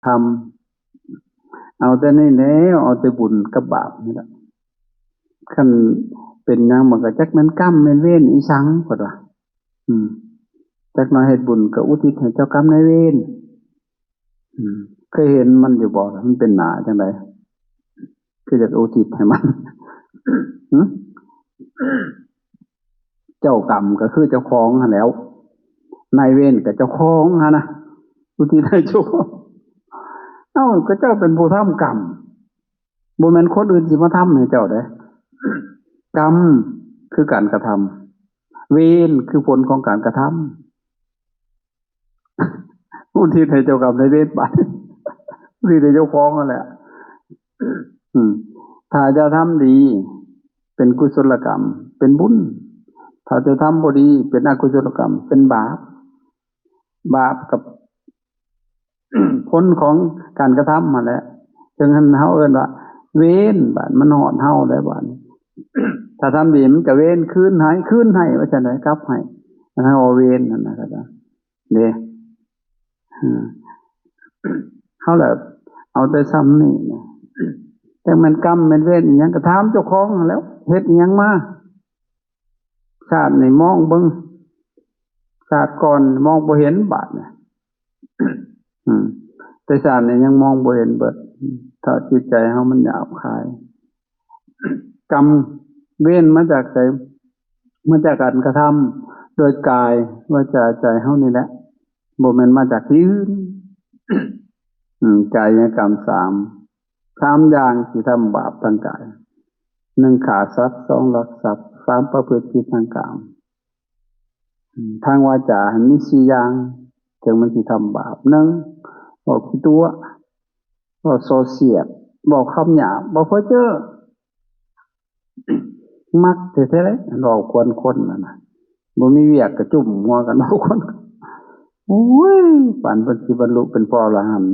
ทำเอาแต่นี่แหละเอาแต่บุญกับบาปนี่แหละคันเป็นหยังมันก็จักแม่นกรรมแม่นเวรอีสังพุ่นว่าอืมจักหน่อยเฮ็ดบุญก็อุทิศให้เจ้ากรรมนายเวรเคยเห็นมันอยู่บ่มันเป็นหน้าจังได๋คือจะอุทิศให้มันหึเจ้ากรรมก็คือเจ้าของหั่นแหล้วนายเวรก็เจ้าของหั่นน่ะอุทิศให้เจ้าของเอ้าก็เจ้าเป็นผู้ทำกรรมบ่แม่นคนอื่นสิมาทำให้เจ้าเด้กรรมคือการกระทำเวรคือผลของการกระทำอุทิศให้เจ้ากรรมนายเวรไปอุทิศให้เจ้าของนั่นแหละถ้าจะทำดีเป็นกุศลกรรมเป็นบุญถ้าจะทำบ่ดีเป็นอกุศลกรรมเป็นบาปกับผลของการกระทำมาแล้วจึงเฮาเอิ้นว่าเวรบาดมันฮอดเฮาแล้วบาดถ้าทำดีมันก็เวรคืนให้ว่าจังได๋กลับให้มันเฮาเวรนั่นน่ะก็ได้เด้เฮาแล้วเอาแต่ซ้ำนี่นะแต่มันกรรมมันเวรอีหยังก็ถามเจ้าของนั่นแหล้วเฮ็ดอีหยังมาชาตินี่มองเบิ่งชาติก่อนมองบ่เห็นบาดเนี่ยแต่ชาตินี้ยังมองบ่เห็นเบิดถ้าจิตใจเฮามันหยาบคายกรรมเว้นมาจากใจมาจากการกระทำโดยกายวาจาใจเฮานี่แหละบ่แม่นมาจากที่อื่นกายกรรม3อย่างที่ทำบาปทางกาย1ฆ่าสัตว์2ลักทรัพย์3ประพฤติผิดทางกามทางวาจามี4อย่างจึงมันสิทำบาป1บอกขี้ตัวบอกโซเสียดบอกคำหยาบบอกเพ้อเจ้อมักแท้ๆเลยเราควรคนน่ะบ่มีเวียกก็จุ่มหัวกันเอาคนโอ้ยปานเพิ่นสิบรรลุเป็นพระอรหันต์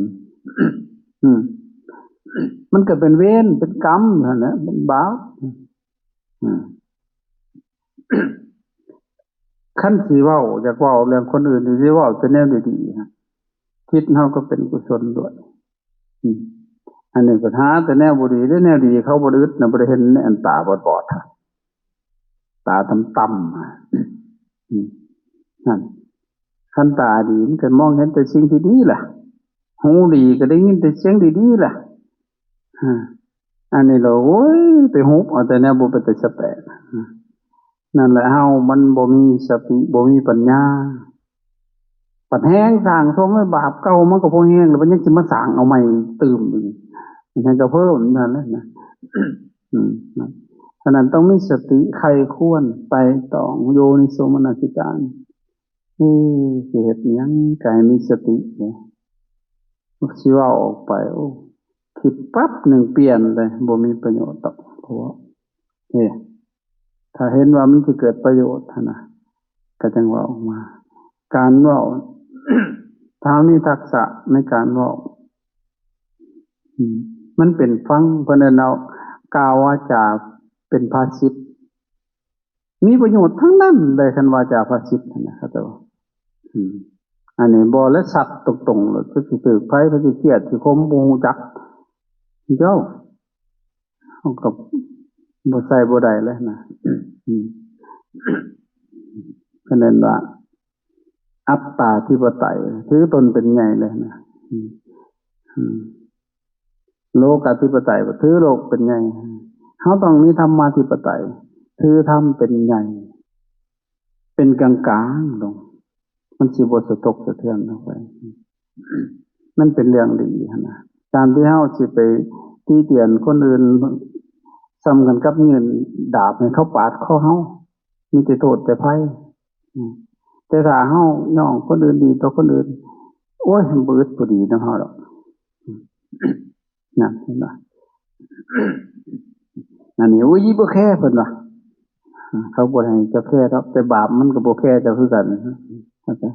มันก็เป็นเวรเป็นกรรมนั่นแหละเป็นบาปคันสิเว้าอยากเว้าเรื่องคนอื่นสิเว้าแต่แนวดีๆคิดเฮาก็เป็นกุศลด้วยอันนี้ปัญหาแต่แนวบ่ดีได้แนวดีเขาบ่อึดน่ะบ่ได้เห็นอันตาบอดๆตาต่ำๆนั่นคันตาดีมันก็มองเห็นแต่สิ่งที่ดีล่ะหูดีก็ได้ยินแต่เสียงดีๆล่ะอันนี้เราโอ้ยไปฮุบเอาแต่แนวบ่เป็นตาสะแปะนั่นแหละเฮามันบ่มีสติบ่มีปัญญาปัดแห้งสร้างสมไว้บาปเก่ามันก็บ่แห้งแล้วมันยังสิมาสร้างเอาใหม่ตื่มอีกมันก็เพิ่มนั่นแหละนะฉะนั้นต้องมีสติใครควรไปต่อโยนิโสมนสิการสิเฮ็ดหยังก็ให้มีสติเนี่ยสิเว้าออกไปโอ้คิดปั๊บหนึ่งเปลี่ยนเลยบ่มีประโยชน์ดอกเพราะว่าถ้าเห็นว่ามันสิเกิดประโยชน์นะก็จังเว้าออกมาการเว้าถ้ามีทักษะในการเว้ามันเป็นฟังเพิ่นเอากล่าววาจาเป็นภาษิตมีประโยชน์ทั้งนั้นเลยคันวาจาภาษิตนะครับแต่ว่าอันนี้บ่และสัตว์ตรงๆเลยคือสิตึกไผก็สิเครียดสิคมบ่ฮู้จักเจ้าเฮาก็บ่ใส่บ่ได้เลยนะฉะนั้นว่าอัตตาธิปไตยถือตนเป็นใหญ่เลยนะโลกาธิปไตยถือโลกเป็นใหญ่เฮาต้องมีธรรมาธิปไตยถือธรรมเป็นใหญ่เป็นกลางๆลงมันสิบ่สะทกสะเทือนลงไปมันเป็นเรื่องดีนะการที่เฮาสิไปตีเตียนคนอื่นซ้ำกันกับยืนดาบให้เขาปาดคอเฮามีแต่โทษแต่ภัยแต่ถ้าเฮาย่องคนอื่นดีต่อคนอื่นโอ้ยบ่อึดบ่ดีนำเฮาดอกนั่นเห็นบ่อันนี้โอ้ยบ่แค่เพิ่นว่าเขาบ่ให้เจ้าแค่ดอกแต่บาปมันก็บ่แค่เจ้าคือกันเข้าใจ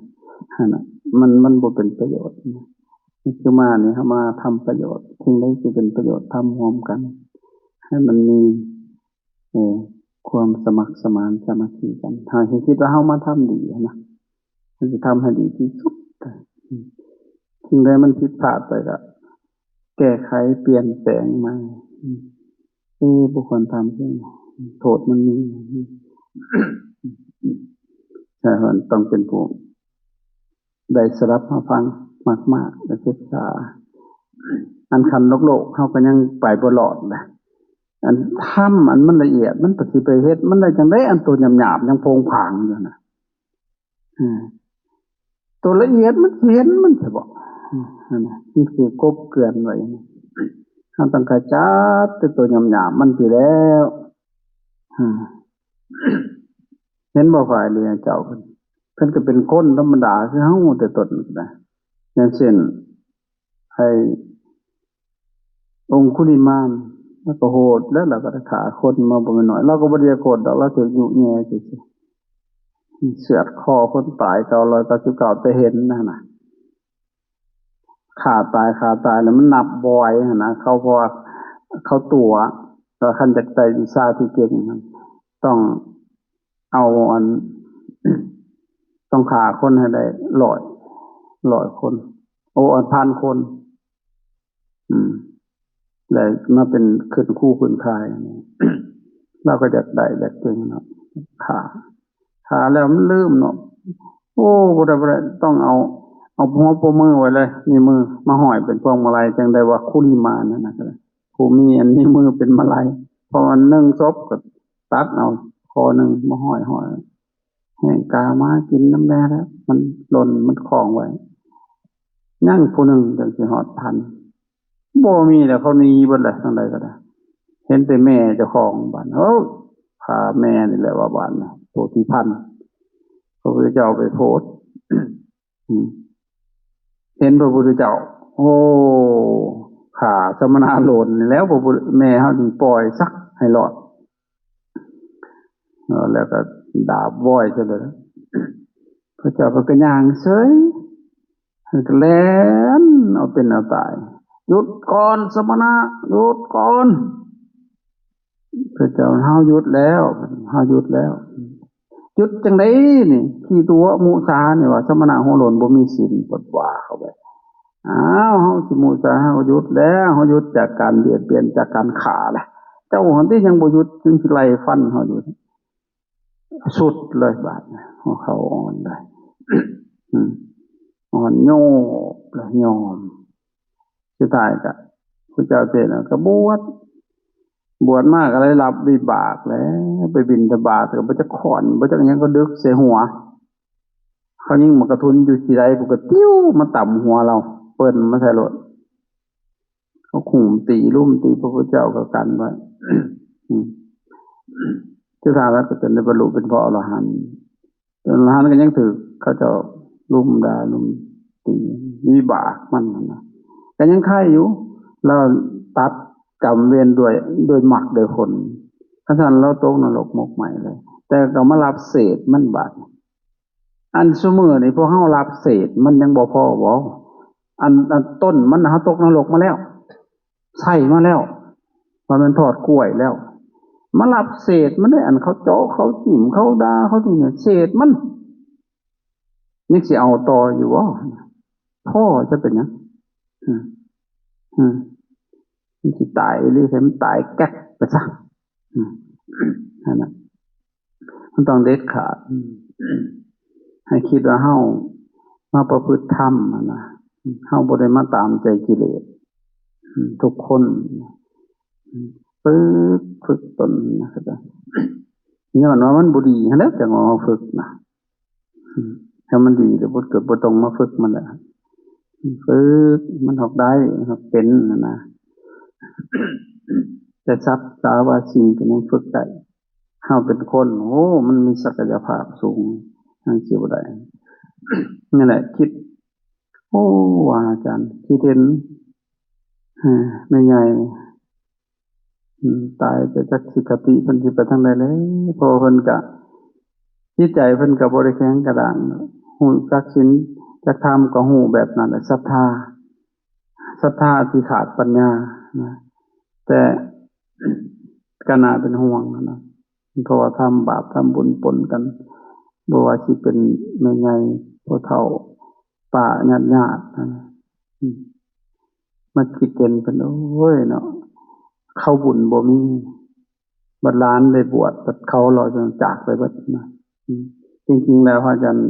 มันบ่เป็นประโยชน์คือมานี่เฮามาทำประโยชน์สิ่งใดสิเป็นประโยชน์ทำร่วมกันให้มันมีความสมัครสมานสามัคคีกันถ้าคิดว่าเฮามาทำดีนะมันจะทำให้ดีที่สุด สิ่งใดมันผิดพลาดไปก็แก้ไขเปลี่ยนแปลงใหม่บุคคลทำใช่ไหมโทษมันมีใช่มันต้องเป็นผู้ได้สดับมาฟังมากๆและศึกษาอันคันโลกเขาก็ยังไปบ่รอดนะอันถ้ำอันมันละเอียดมันปฏิไปเฮ็ดมันได้จังได้อันตัวหยาบๆยังโพงผางอยู่นะตัวละเอียดมันเห็นมันจะบอกนี่คือกบเกลื่อนไว้เราต้องกระจัดตัวหยาบๆมันไปแล้วเห็นบ่ฝ่ายเรียนเจ้าเพิ่นก็เป็นคนธรรมดาคือเฮาแต่ตนนะอย่างเช่นไอ้องคุลิมานแล้วก็โหดแล้วเราก็ขาคนมาบ่หน่อยเราก็บ่ได้โกรธดอกเราถูกยุแย่ซื่อเสือดคอคนตาย999แต่เห็นน่ะขาตายแล้วมันนับบ่อยนะเขาพอเขาตัวก็คันจักใจวิชาที่เก่งต้องเอาอันต้องฆ่าคนให้ได้100คนโอ้1,000 คนได้มาเป็นขึ้นคู่ขึ้นคายเราก็จะได้แบบเก่งเนาะขาแล้วมันลืมเนาะโอ้บ่ได้ต้องเอาหัวโปมือไว้เลยนี่มือมาห้อยเป็นพวงมาลัยจังได้ว่าคุลิมานนั่นนะครับผู้มีอันนี้มือเป็นมาลัยพอมันนึ่งศพก็ตัดเอาคอนึงมาห้อยแห่งกามากินน้ำแร่แล้วมันหล่นมันคล้องไว้นั่งผู้นึงจังสิฮอดทันบ่มีแล้วเขาหนีเบิดเลยทางใดก็ได้เห็นแต่แม่เจ้าของบ้านพาแม่นี่แหละว่าบ้านโพธิพันธ์พระพุทธเจ้าไปโพสเห็นพระพุทธเจ้าโอ้ขาสมณะโลนแล้วพระพุทธแม่เฮาถึงปล่อยซักให้รอดแล้วก็ดาบว้อยซะเลยพระเจ้าก็ย่างเฉยก็แล่นเอาเป็นเอาตายหยุดก่อนสมณะหยุดก่อนพระเจ้าเฮาหยุดแล้วหยุดจังได๋นี่ที่ตัวมุสานี่ว่าสมณะหัวโลนบ่มีศีลปดว่าเข้าไปเฮาสิมุสาเฮาหยุดแล้วเฮาหยุดจากการเบียดเบียนจากการฆ่าล่ะเจ้าหันที่ยังบ่หยุดจึงสิไล่ฟันเฮาอยู่สุดเลยบาดของเขาอ่อนได้อ่อนโยบและยอมสุดท้ายก็พระเจ้าเทศน์ก็บวชมากอะไรรับวิบากแล้วไปบิณฑบาตก็บ่จักขอนบ่จักหยังก็ดึกใส่หัวเขายิ่งมากระทุนอยู่ที่ใดก็ติ้วมาต่ำหัวเราเปิ้นมาใส่รถเขาข่มตีลุ่มตีพระพุทธเจ้าก็กันไว้สุดท้ายแล้วก็จะได้บรรลุเป็นพระอรหันต์อรหันต์ก็ยังถือเขาจะลุ่มด่าลุ่มตีวิบากมันนะแต่ยังค่ายอยู่เราตัดกรรมเวรด้วยหมักโดยคนถ้าท่านเราตกนรกมกใหม่เลยแต่ก็มารับเศษมันบาดอันซุมื้อนี่พวกเฮารับเศษมันยังบ่พอบ่อันต้นมันเฮาตกนรกมาแล้วใช่มาแล้วมันทอดกล้วยแล้วมารับเศษมันได้อันเขาเจาะเขาจิ้มเขาด่าเขาที่เนี่ยเศษมันนี่สิเอาต่ออยู่บ่พ่อจะเป็นหยังมันสิตายหรือให้มันตายแก๊กไปซะนั่นน่ะมันต้องเด็ดขาดให้คิดว่าเฮามาประพฤติธรรมนะเฮาบ่ได้มาตามใจกิเลสทุกคนฝึกตนนะครับย้อนว่ามันบ่ดีหั่นแหละจังว่าฝึกนะถ้ามันดีแล้วบ่เกิดบ่ต้องมาฝึกมันแหละฝึกมันออกได้เป็นนะแต่ทรัพย์สาวาสีก็ยังฝึกได้เฮาเป็นคนมันมีศักยภาพสูงทางสิบ่ได้นั่นแหละคิดว่าอาจารย์คิดเห็นแม่ใหญ่ตายไปจักสิกติเพิ่นสิไปทางใดแล้วพอเพิ่นก็จิตใจเพิ่นก็บ่ได้แข็งกระด้างฮู้จักศีลจักธรรมก็ฮู้แบบนั้นแหละศรัทธาที่ขาดปัญญานะแต่ก็น่าเป็นห่วงนะเพราะว่าทำบาปทำบุญปนกันบ่ว่าสิเป็นแม่ใหญ่พ่อเฒ่าป้าญาติๆ มาคิดเป็นโอ้ยเนาะเข้าบุญบ่มีบัดล้านได้บวชบัดเขารอจนจากไปบัดนะจริงๆแล้วพระอาจารย์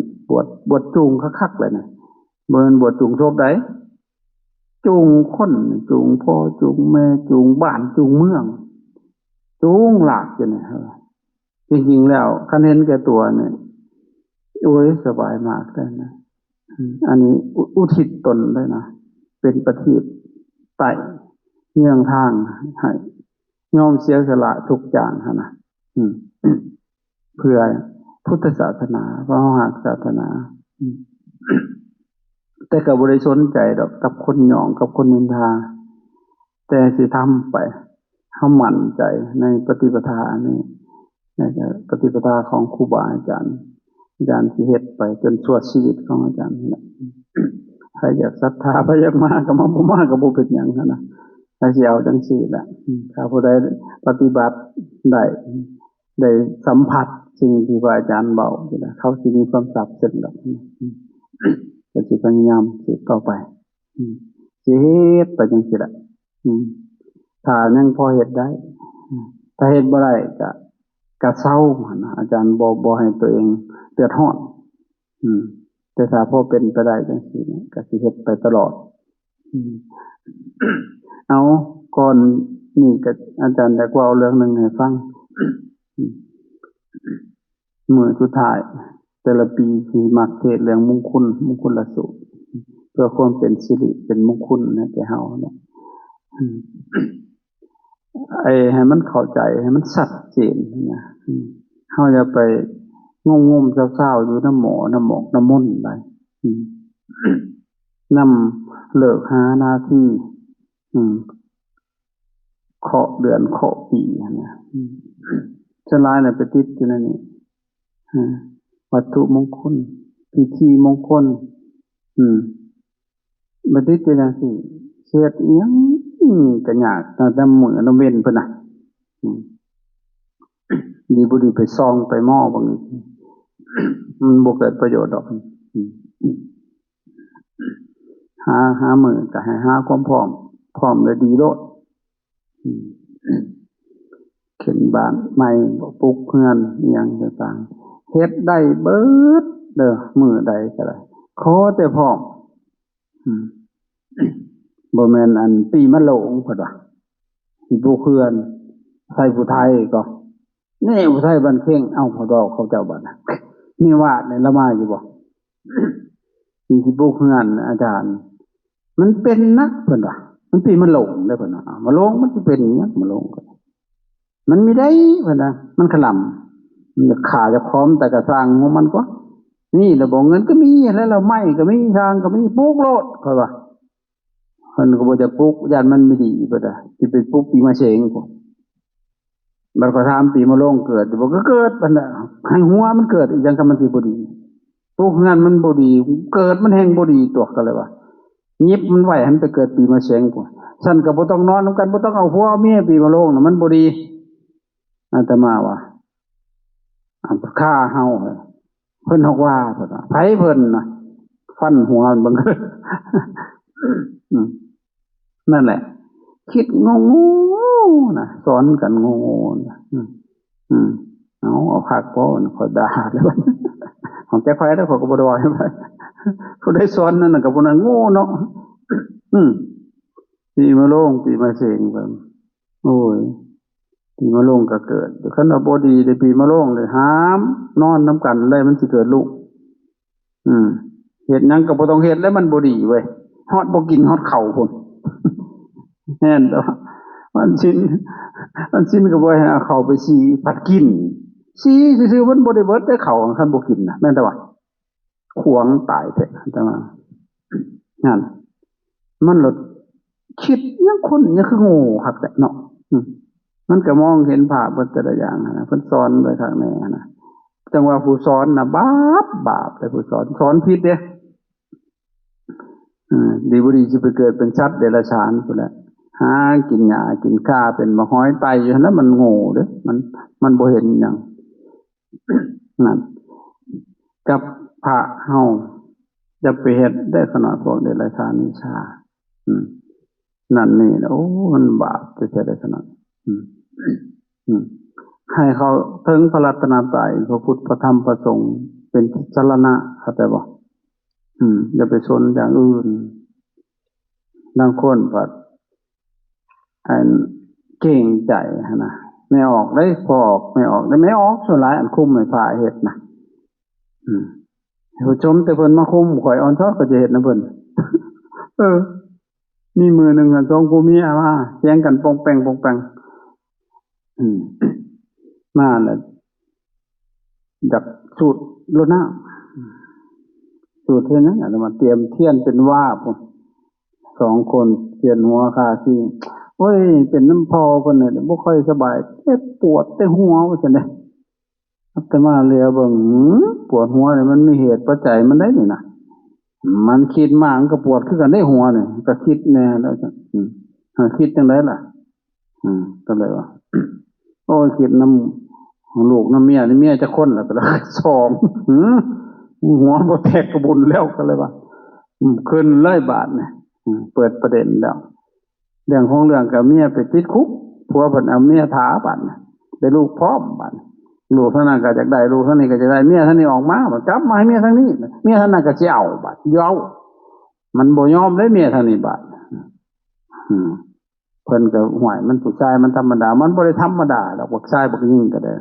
บวชจูงคักๆเลยนะบ่แม่นบวชจูงโชบได้จูงคนจูงพ่อจูงแม่จูงบ้านจูงเมืองจูงหลากอยู่เนี่ยจริงๆแล้วคันเห็นแก่ตัวเนี่ยโอ้ยสบายมากเลยนะอันนี้อุทิศตนเลยนะเป็นประทีปไต่เงื่องทางให้ยอมเสียสละทุกอย่างนะเพื่อพุทธศาสนาพระมหาศาสนาแต่ก็บ่ได้สนใจดอกกับคนหยองกับคนนินทาแต่สิทำไปเฮามั่นใจในปฏิปทานี้ในปฏิปทาของครูบาอาจารย์สิเฮ็ดไปจนชั่วชีวิตของอาจารย์นี่แหละใครอยากศรัทธาใครอยากมาก็มาบ่มาก็บ่เป็นหยังนะถ้าสิเอาจังซี่ล่ะถ้าผู้ใดปฏิบัติได้สัมผัสสิ่งที่พระอาจารย์บอกนะเขาสิมีความสับสนดอกก็สิพยายามสืบต่อไปสิเฮ็ดไปจังซี่ล่ะถ้ายังพอเฮ็ดได้ถ้าเฮ็ดบ่ได้ก็เศร้านะอาจารย์บ่ให้ตัวเองเดือดร้อนแต่ถ้าพอเป็นไปได้จังซี่ก็สิเฮ็ดไปตลอดเอาก่อนนี่ก็อาจารย์ได้กล่าวเรื่องนึงให้ฟังมื้อสุดท้ายแต่ละปีที่มักเทศน์เรื่องมงคลละสูตรเพื่อความเป็นสิริเป็นมงคลให้แก่เฮาเนี่ยให้มันเข้าใจให้มันชัดเจนนะเฮาอย่าไปงมๆเศร้าๆอยู่น้ำหมอน้ำหมอกน้ำมนต์ไปนำเลิกหาหน้าที่เคาะเดือนเคาะปีนะฉลาดน่ะไปติดอยู่นั่นนี่วัตถุมงคลพิธีมงคลบัดนี้เป็นจังซี่เฮ็ดอีหยังก็ยากแต่มื้อน้ำเว้นเพิ่นน่ะดีบ่ดีไปซองไปหม้อบางมันบ่เกิดประโยชน์ดอกหามื้อก็ให้หาความพร้อมแล้วดีโลดเข็นบ้านใหม่ปลูกเรือนอีหยังต่างๆเฮ็ดได้เบิดเด้อมื้อใดก็ได้ขอแต่พร้อมบ่แม่นอันปีมะโรงพุ่นว่าสิปลูกเรือนใส่ผู้ไทยก็นี่ผู้ไทยบ้านเข่งเอ้าเขาดอกเขาเจ้าบัดน่ะมีวาดในละมาอยู่บ่สิปลูกเรือนอาจารย์มันเป็นนักเพิ่นว่ามันปีมะโรงได้เพิ่นว่ามะโรงมันสิเป็นหยังมะโรงมันมีได้เพิ่นน่ะมันขลํมันขาจะพร้อมแต่ก็สร้างของมันก็นี่ระบบเงินก็มีแล้วเราไม้ก็มีทางก็มีปลูกโลดเพิ่นว่าเพิ่นก็บ่จะปลูกญาติมันไม่ดีเพิ่นน่ะสิไปปลูกปีมะเสงพุ่นบัดก็ถามปีมะโรงเกิดบ่ก็เกิดเพิ่นน่ะให้หัวมันเกิดอีหยังก็มันสิบ่ดีปลูกงานมันบ่ดีเกิดมันแห่งบ่ดีตัวก็เลยว่ายิบมันไว้ให้มันไปเกิดปีมะเสงพุ่นซั่นก็บ่ต้องนอนนำกันบ่ต้องเอาผัวเอาเมียปีมะโรงน่ะมันบ่ดีอาตมาว่าฆ่าเฮาเพิ่นบอกว่าเพิ่นว่าไผเพิ่นน่ะฟันหัวมันบังนั่นแหละคิดงงๆนะสอนกันงงๆนะเอาคักบ่ขอด่าแล้วของแกไผแล้วเขาก็บ่ได้ว่าให้ไปผู้ใดสอนนั่นน่ะก็บ่นั่นโง่เนาะปีมะโรงปีมะเสงเพิ่นโอ้ยปีมะโรงก็เกิดคันว่าบ่ดีได้ปีมะโรงเลยห้ามนอนนำกันได้มันสิเกิดลูกเฮ็ดหยังก็บ่ต้องเฮ็ดแล้วมันบ่ดีเว้ยฮอดบ่กินฮอดข้าวพุ่นแม่นบ่มันชินก็บ่ให้เอาข้าวไปสีผัดกินสีซื่อๆมันบ่ได้เบิดได้ข้าวคันบ่กินน่ะแม่นแต่ว่าขวางตายแท้แต่ว่านั่นมันหลดคิดยังคนยังคือโง่คักแท้เนาะมันก็มองเห็นภาพเบิดแต่ละอย่างนะเพิ่นสอนไว้ข้างในนะจังว่าผู้สอนน่ะบาปแต่ผู้สอนผิดเด้ดีบ่ดีสิไปเกิดเป็นสัตว์เดรัจฉานพุ่นแหละหากินหญ้ากินข้าเป็นมะฮ้อยไตอยู่นั้นมันโง่เด้มันบ่เห็นหยังนั่นกับพระเฮาจะไปเฮ็ดได้ขนาดพวกเดรัจฉานวิชา อืมนั่นนี่นะโอ้มันบาปจะใช่ได้ขนาดอืมอืมให้เขาถึงพระรัตนตรัยพระพุทธพระธรรมพระสงฆ์เป็นสรณะเข้าใจบ่อย่าไปสนอย่างอื่นบางคนผัดอันเก่งใจนะไม่ออกได้พอออกไม่ออกได้ไม่ออกส่วนหลายอันคุ้มไม่พาเฮ็ดนะผู้ชมแต่เพิ่นมาคุ้มข่อยอ่อนชอบก็จะเฮ็ดนะเพิ่นเออมีมือหนึ่งกันสองผู้เมียมาเสียงกันปองแปงปองแปงอืมมาแล้วดับสูตรรดน้ำสูตรเท่านั้นอามาเตรียมเทียนเป็นว่าผมสองคนเทียนหัวคาที่โอ้ยเป็นน้ำพอคนเนี่ยบ่ค่อยสบายเจ็บปวดแต่หัวว่าจังได๋แต่มาเรียเบิ่งปวดหัวเนี่ยมันมีเหตุปัจจัยมันได้นี่นะมันคิดมากก็ปวดขึ้นกันได้หัวเนี่ยก็คิดแน่แล้วจ้ะคิดจังไดล่ะก็เลยว่าโอ้ยคิดน้ำลูกน้ำเมียนี่เมียจะค้นแล้วก็เลยสองหัวบ่แตกกระบุญแล้วก็เลยว่าขึ้นเลยบาทเนี่ยเปิดประเด็นแล้วเรื่องของเรื่องกับเมียไปติดคุกผัวเพิ่นเอาเมียถาบัดได้ลูกพร้อมบัดลูกเท่านั้นก็อยากได้ลูกเท่านี้ก็จะได้เมียเท่านี้ออกมาบัดจับมาให้เมียทั้งนี้เมียเท่านั้นก็สิเอาบัดยอมมันบ่ยอมได้เมียเท่านี้บัดเพิ่นก็ห่วยมันผู้ชายมันธรรมดามันบ่ได้ธรรมดาดอกบักชายบักหญิงก็ได้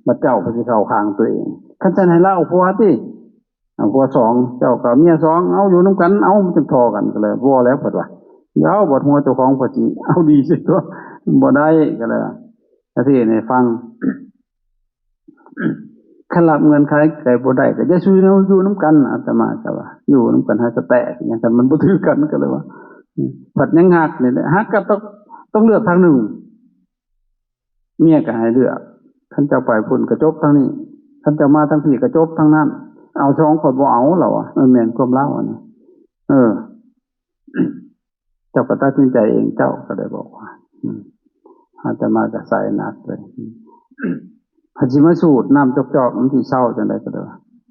บัดเจ้าก็สิเข้าข้างตัวเองคันจะให้เล่าผัวติผัวสองเจ้ากับเมียสองเอาอยู่นำกันเอามันจะทอกันก็เลยบ่แล้วเพิ่นว่าเดี๋ยวบทหัวเจ้าของพอสิเอาดีสิตัวบ่ได้ก็เลยที่นี่ฟังคันรับเงินใครก็บ่ได้ก็จะซื้ออยู่นำกันอาตมาก็ว่าอยู่นำกันให้สแตกอย่างนั้นมันบ่ถือกันก็เลยว่าผัดยังหักนี่แหละหักก็ต้องเลือกทางหนึ่งเมียก็ให้เลือกคันเจ้าไปพุ่นก็จบทางนี้คันเจ้ามาทางพี่ก็จบทางนั้นเอาสองคนบ่เอาเหรอวะแม่นความเล่านะเจ้าก็ตัดสินใจเองเจ้าก็ได้บอกว่าอาตมาก็ใส่หนักเลยพระจิมสูตรน้ำจอกๆมันที่เศร้าจังได๋ก็ได้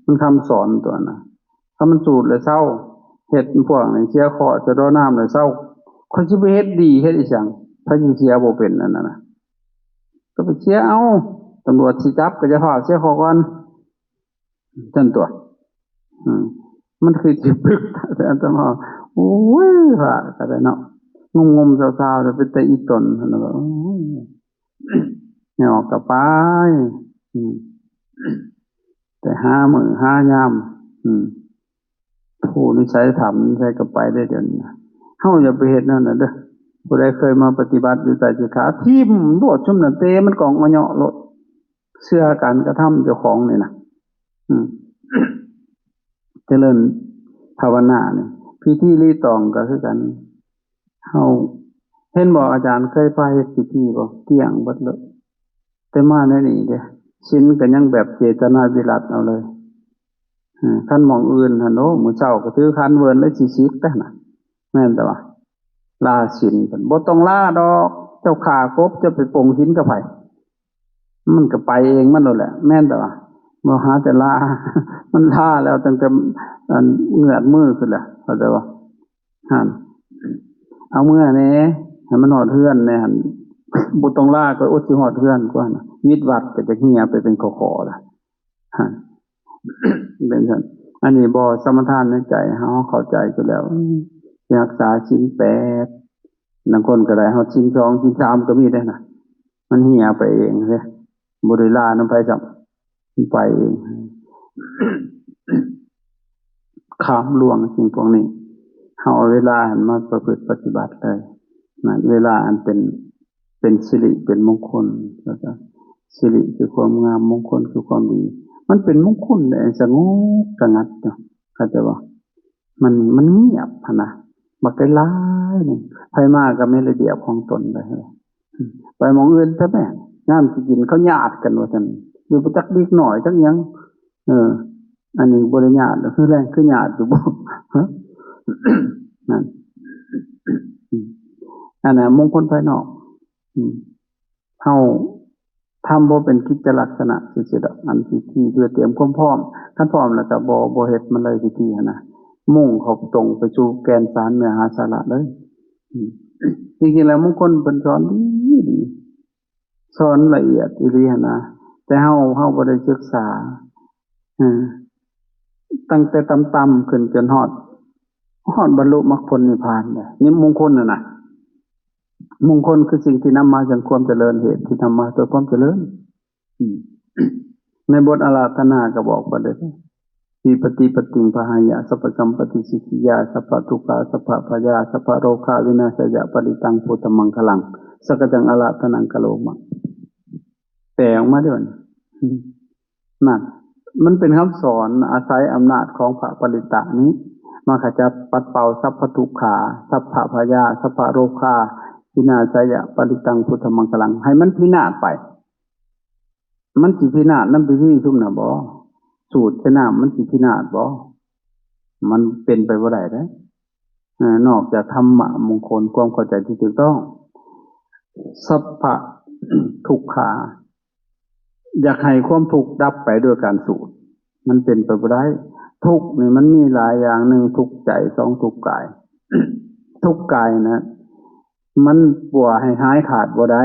มันคำสอนตัวน่ะถ้ามันสูตรเลยเศร้าเฮ็ดพวกนี้เสียเคราะห์จะรอน้ำเลยเศร้าคนสิไปเฮ็ดดีเฮ็ดอีหยังพระจิเสียบ่เป็นนั่นน่ะก็ไปเสียเอาตำรวจสิจับก็จะพาเสียเคราะห์ก่อนซั่นตัวมันคือสิปึกแต่อาตมาโอ้ยพระก็ได้เนาะงมๆเศร้าๆแล้วเป็นแต่อีตนนั่นก็เนี่ยออกกับไปแต่หามื้อหายามผู้นิสัยธรรมใช้กับไปได้เดี๋ยวนี้เฮาอย่าไปเฮ็ดนั่นน่ะเด้อผู้ใดเคยมาปฏิบัติอยู่ใต้สิกขาทิ่มโลดชุมนั่นเตมันกองมาเหาะโลดเชื่อการกระทำเจ้าของนี่นะเจริญภาวนาเนี่ยพิธีรีตองก็คือกันเฮาเห็นบอกอาจารย์เคยไปพิธีบ่เกี่ยงเบิดเลยแต่มาในนี่เด้ศีลก็ยังแบบเจตนาวิรัติเอาเลยคันมองอื่นหั่นโอ้มื้อเช้าก็ถือคันเวินเลยสิสิกแต่น่ะแม่นแต่ว่าลาศีลเพิ่นบ่ต้องลาดอกเจ้าข่ากบจะไปปลงศีลกับไผมันก็ไปเองมันนั่นแหละแม่นแต่ว่าบ่หาแต่ลามันลาแล้วตั้งแต่เหงือกมือขึ้นแหละเข้าใจบ่หั่นเอามื้อนี้ให้มันฮอดเฮือนแน่หั่นบ่ต้องลาก็อดสิฮอดเฮือนกว่าน่ะวิดวัดก็จะเหี่ยไปเป็นขอๆล่ะหั่นเป็นซั่นอันนี้บ่สมทานในใจเฮาเข้าใจอยู่แล้วรักษาศีล8บางคนก็ได้เฮาศีล2ศีล3ก็มีได้น่ะมันเหี่ยไปเองเด้บ่ได้ลานำไปจับไปเองข้ามล่วงสิ่งพวกนี้เฮาเอาเวลาหันมาประพฤติปฏิบัติเลยนะเวลาอันเป็นสิริเป็นมงคลแล้วก็สิริคือความงามมงคลคือความดีมันเป็นมงคลได้สงบสงัดเนาะเข้าใจบ่มันเงียบหั่นน่ะบ่ไกลหลายนี่ไผมาก็มีระเบียบของตนไปไปหม้องอื่นซะแม่น้ำสิกินเขาญาติกันว่าซั่นอยู่บ่จักดีหน่อยจักหยังอันนี้บ่ได้ญาติคือแรงคือญาติอยู่บ่ฮะนั่นอันน่ะมงคลภายนอกเฮาทำบ่เป็นกิจลักษณะซื่อๆดอกอันพิธีเพื่อเตรียมความพร้อมคันพร้อมแล้วก็บ่เฮ็ดมันเลยพิธีหั่นน่ะ มุ่งเขาตรงไปสู่แกนสารเนื้อหาสาระเลยจริงๆแล้วมงคลเป็นสอนดีสอนละเอียดอีหลีหั่นนะแต่เฮาบ่ได้ศึกษาอืมตั้งแต่ต่ำๆขึ้นจนฮอดบรรลุมรรคผลนิพพานเนี่ยนี่มงคลน่ะนะมงคลคือสิ่งที่นำมาจากความเจริญเหตุที่นำมาสู่ความเจริญอืมในบทอาราธนาก็บอกว่าได้วิปติปติงพหายะสัพพสัมปติสิทธิยาสัพพทุกขาสัพพพยาสัพพโรคาวินาศยะปริตังพุทธมังคลังสกจังอาราธนังกะโลมะแปลออกมาด้วยนั่นมันเป็นคำสอนอาศัยอำนาจของพระปริตะนี้มาขจัดปัดเป่าสัพพทุกขาสัพพพยาสัพพโรคาวินาศยะปริตังพุทธมังคลังให้มันพินาศไปมันสิพินาศนำพิธีซุ่มน่ะบ่สูตรชนะมันสิพินาศบ่มันเป็นไปบ่ได้เด้อนอกจากธรรมะมงคลความเข้าใจที่ถูกต้องสัพพะทุกขาอยากให้ความทุกข์ดับไปด้วยการสูตรมันเป็นไปบ่ได้ทุกข์นี่มันมีหลายอย่างหนึ่งทุกข์ใจสองทุกข์กาย ทุกข์กายนะมันปัวให้หายขาดบ่ได้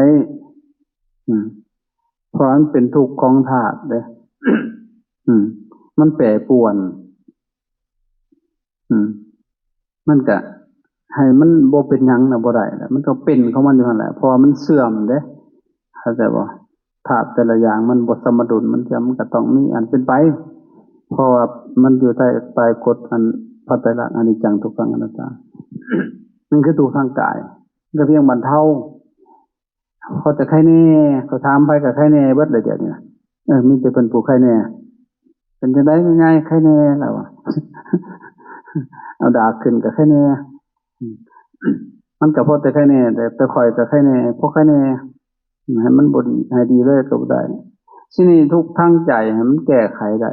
เพราะมันเป็นทุกข์ของธาตุเด้มันแปรปรวนมันก็ให้มันบ่เป็นหยังน่ะบ่ได้แหละมันก็เป็นของมันอยู่นั่นแหละเพราะมันเสื่อมเด้เข้าใจบ่ธาตุแต่ละอย่างมันบ่สมดุลมันก็ต้องมีอันเป็นไปเพราะว่ามันอยู่ใต้ปลายกฎอันพระไตรลักษณ์อนิจจังทุกขังอนัตตานั่นคือตัวทางกายก็เพียงบรรเทาพอแต่ใครแน่เขาถามไปกับใครแน่เบิดเลยเดี๋ยวนี้มีแต่เป็นผู้ใครแน่เป็นจังได๋ง่ายๆใครแน่แล้วอ่ะเอาดาขึ้นกับใครแน่มันก็พอแต่ใครแน่แต่ข่อยกับใครแน่พวกใครแน่ให้มันบ่ดีให้ดีเลยก็บ่ได้ที่นี่ทุกทางใจให้มันแก้ไขได้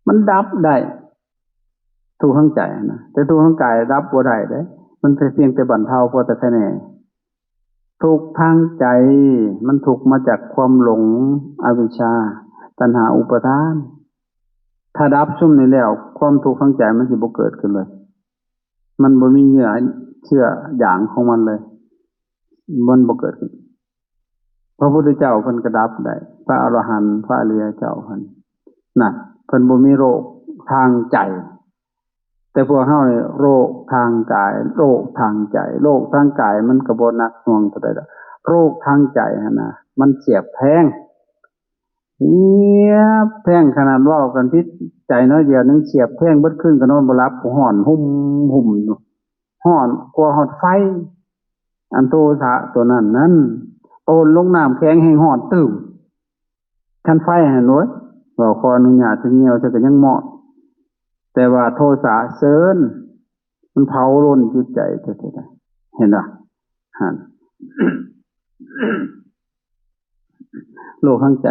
มันดับได้ทุกทางใจนะแต่ทุกทางกายดับบ่ได้เด้มันเพียงแต่บรรเทาพอแต่แค่นี้ทุกทางใจมันทุกมาจากความหลงอวิชชาตัณหาอุปาทานถ้าดับซุ่มนี้แล้วความทุกข์ทางใจมันสิบ่เกิดขึ้นเลยมันบ่มีเชื่ออย่างของมันเลยมันบ่เกิดขึ้นพระพุทธเจ้าเพิ่นก็ดับได้พระอรหันต์พระอริยเจ้าเพิ่นน่ะเพิ่นบ่มีโรคทางใจแต่พวกเฮานี่โรคทางกายโรคทางใจโรคทางกายมันก็บ่หนักหน่วงเท่าใดดอกโรคทางใจหั่นน่ะมันเสียบแทงเสียบแทงขนาดเว้ากันพิษใจน้อยเดียวนึงเสียบแทงเบิดคืนก็นอนบ่หลับร้อนหุ่มอยู่ร้อนกว่าฮอดไฟอันโทสะตัวนั้นโอนลงน้ำแข็งแห้งร้อนตึ้มคันไฟหั่นโว้ยว่าขออนุญาตสิเหี่ยวซะก็ยังเหมาะแต่ว่าโทสะเซินมันเผาล้นจิตใจเท่าๆเห็นป่ะหั่นโลกข้างใจ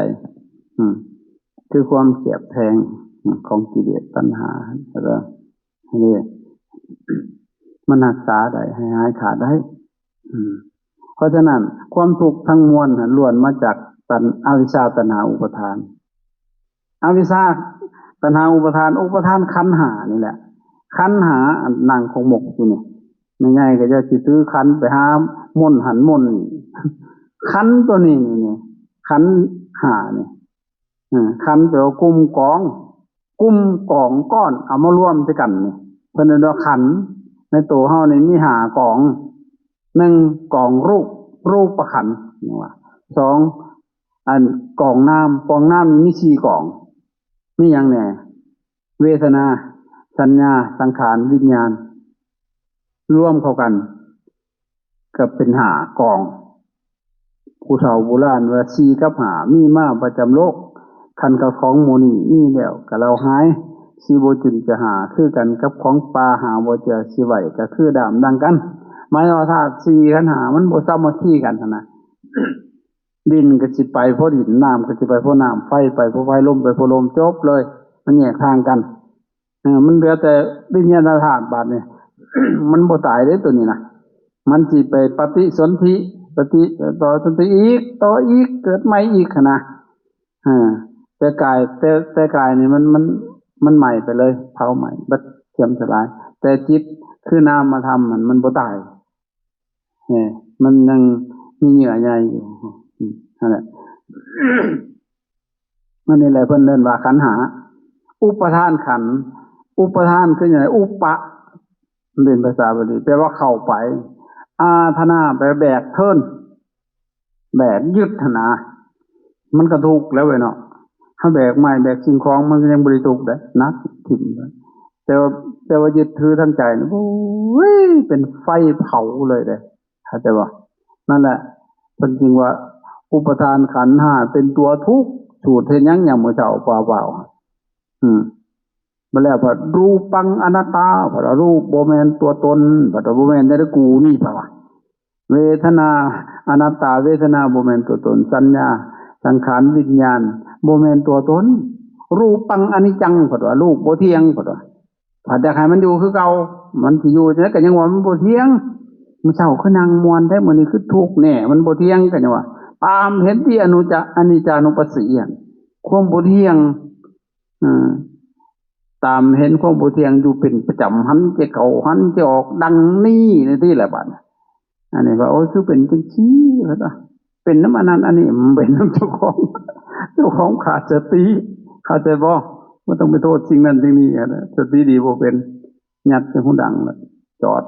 คือความเสียบแทงของกิเลสตัณหาแล้วก็นี่มันรักษาได้ให้หายขาดได้เพราะฉะนั้นความทุกข์ทั้งมวลล้วนมาจากอวิชชาตัณหาอุปาทานอวิชชาตัณหาอุปาทานขันธ์ห้านี่แหละขันธ์ห้านั่งคงหมกอยู่นี่ง่ายๆก็จะสิซื้อขันธ์ไปหามนต์หันมนต์นี่ขันธ์ตัวนี้นี่ขันธ์ห้านี่ขันธ์แปลว่ากุมกองก้อนเอามารวมด้วยกันนี่เพิ่นเรียกว่าขันธ์ในตัวเฮานี่มี5กอง1กองรูปประขันธ์นี่ว่า2อันกองน้ำมี4กองมีหยังแหน่เวทนาสัญญาสังขารวิญญาณรวมเข้ากันก็เป็น5กองผู้เฒ่าโบราณว่า4กับ5มีมาประจำโลกคันกับของหมู่นี้มีแล้วก็เราหายสิบ่จึงจะหาคือกันกับของป่าหาบ่เจอสิไว้ก็คือดามดังกันหมายว่าธาตุ4ขันธ์5มันบ่สามัคคีกันนะดินก็สิไปเพราะดินน้ำก็สิไปเพราะน้ำไฟไปเพราะไฟลมไปเพราะลมจบเลยมันแยกทางกันมันเหลือแต่วิญญาณธาตุบาดนี่ มันบ่ตายเด้ตัวนี้นะมันสิไปปฏิสนธิต่อสนธิอีกต่ออีกเกิดใหม่อีกนะแต่กายนี่มันใหม่ไปเลยเผาใหม่บัดเทียมสลาย แต่จิตคือนามธรรมมันบ่ตายเนี่ยมันยังมีเหยื่อใยอยู่นั่นแหละ มันนี่แหละเพิ่นเรียนว่าขันธ์หาอุปทานขันธ์อุปทานคืออย่างไรอุปะเป็นภาษาบาลีแปลว่าเข้าไปอาธนาแปลแบกเทินแบกยึดนามันก็ทุกข์แล้วเว้ยเนาะถ้าแบกไม้แบกสิ่งของมันก็ยังบริทุกข์ได้นักถิ่มแต่ว่ายึดถือทั้งใจนะโอ้ยเป็นไฟเผาเลยเด้เข้าใจบ่นั่นแหละเป็นจริงว่าอุปทานขันธ์ห้าเป็นตัวทุกข์สูตรเห็นยังอย่างมื้อเช้าเปล่ามาแล้วพอรูปังอนัตตาพอรูปบ่แม่นตัวตนพอบ่แม่นได้กูนี่ป่ะเวทนาอนัตตาเวทนาบ่แม่นตัวตนสัญญาสังขารวิญญาณบ่แม่นตัวตนรูปังอนิจจังพอว่ารูปบ่เที่ยงพอว่าถ้าจะให้มันอยู่คือเก่ามันสิอยู่แต่ก็ยังว่ามันบ่เที่ยงมื้อเช้าคือนั่งม่วนได้มื้อนี้คือทุกข์แน่มันบ่เที่ยงก็ยังว่าตามเห็นที่อนิจจานุปัสสีความบ่เที่ยงตามเห็นความบ่เที่ยงอยู่เป็นประจำหันจะเข้าหันจะออกดังนี้นี่ที่แหละบัดอันนี้ว่าโอ้คือเป็นจังซี่ว่าเป็นน้ำอันนั้นอันนี้มันเป็นน้ำเจ้าของขาดสติเข้าใจบ่บ่ต้องไปโทษสิ่งนั้นสิ่งนี้สติดีบ่เป็นยัดใส่หูดังแล้วจอด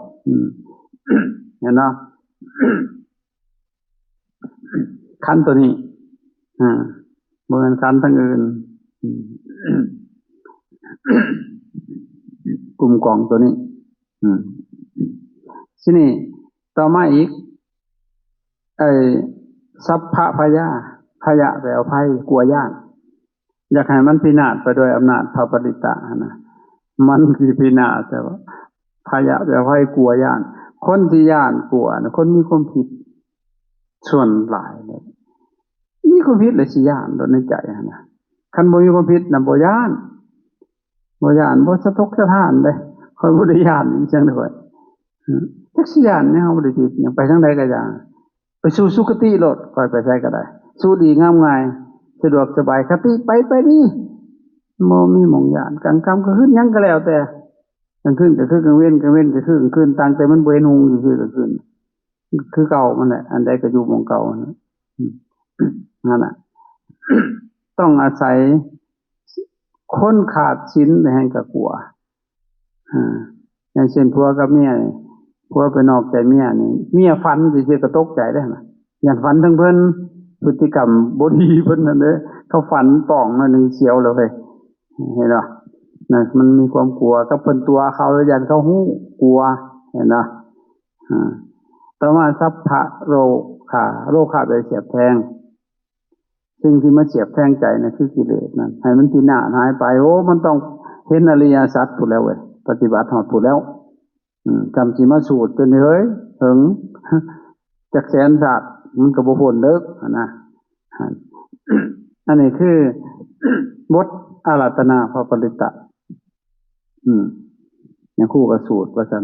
เห็นเนาะคันตัวนี้บ่แม่นคันทั้งอื่นกลุ่มกองตัวนี้ทีนี้ต่อมาอีกสัพพะพยาแปลว่าภัยกลัวย่านอยากให้มันพินาศไปโดยอำนาจพระปริตะนะมันคือพินาศแต่ว่าพยาแปลว่าภัยกลัวย่านคนที่ย่านกลัวนะคนมีความผิดส่วนหลายเลยมีความผิดเลยสิย่านโดยในใจนะคันบ่มีความผิดน่ะบ่ย่านบ่สะทกสะท้านเลยคอยบ่ได้ย่านอีจังได๋จักสิย่านแนวบ่ได้ผิดหยังไปทางใดก็อย่างไปสู่สุคติโลดคอยไปไสก็ได้สู้ดีงามง่ายสะดวกสบายคติไปดิบ่มีหม่องย่านกลางค่ำก็ขึ้นหยังก็แล้วแต่กลางคืนก็คือกลางเว้นก็คือกลางคืนต่างแต่มันบ่เห็นหุงซื่อกลางคืนคือเก่ามันแหละอันใดก็อยู่หม่องเก่านั่นน่ะต้องอาศัยคนขาดศีลแห่งก็กลัวอย่างเช่นผัวกับเมียนี่ผัวไปนอกใจเมียนี่เมียฝันสิก็ตกใจได้น่ะย่านฝันทั้งเพิ่นพฤติกรรมบ่ดีเพิ่นนั่นเด้เขาฝันป้องนั่นนึงเสียวแล้วเว้ยเห็นบ่นั่นมันมีความกลัวกับเพิ่นตัวเขาย่านเขาฮู้กลัวเห็นบ่ต่อมาสัพพะโรคะไปเสียบแทงสิ่งที่มาเสียบแทงใจน่ะคือกิเลสนั่นให้มันพินาศหายไปโอ้มันต้องเห็นอริยสัจพูดแล้วเว้ยปฏิบัติฮอดพูดแล้วกรรมสิมาสูตรจนเฮ้ยถึงจักแสนศาสตร์มันก็บ่พ้นเด้อนะอันนี้คือบทอาราธนาพระปริตะอย่างคู่กับสูตรว่าซั่น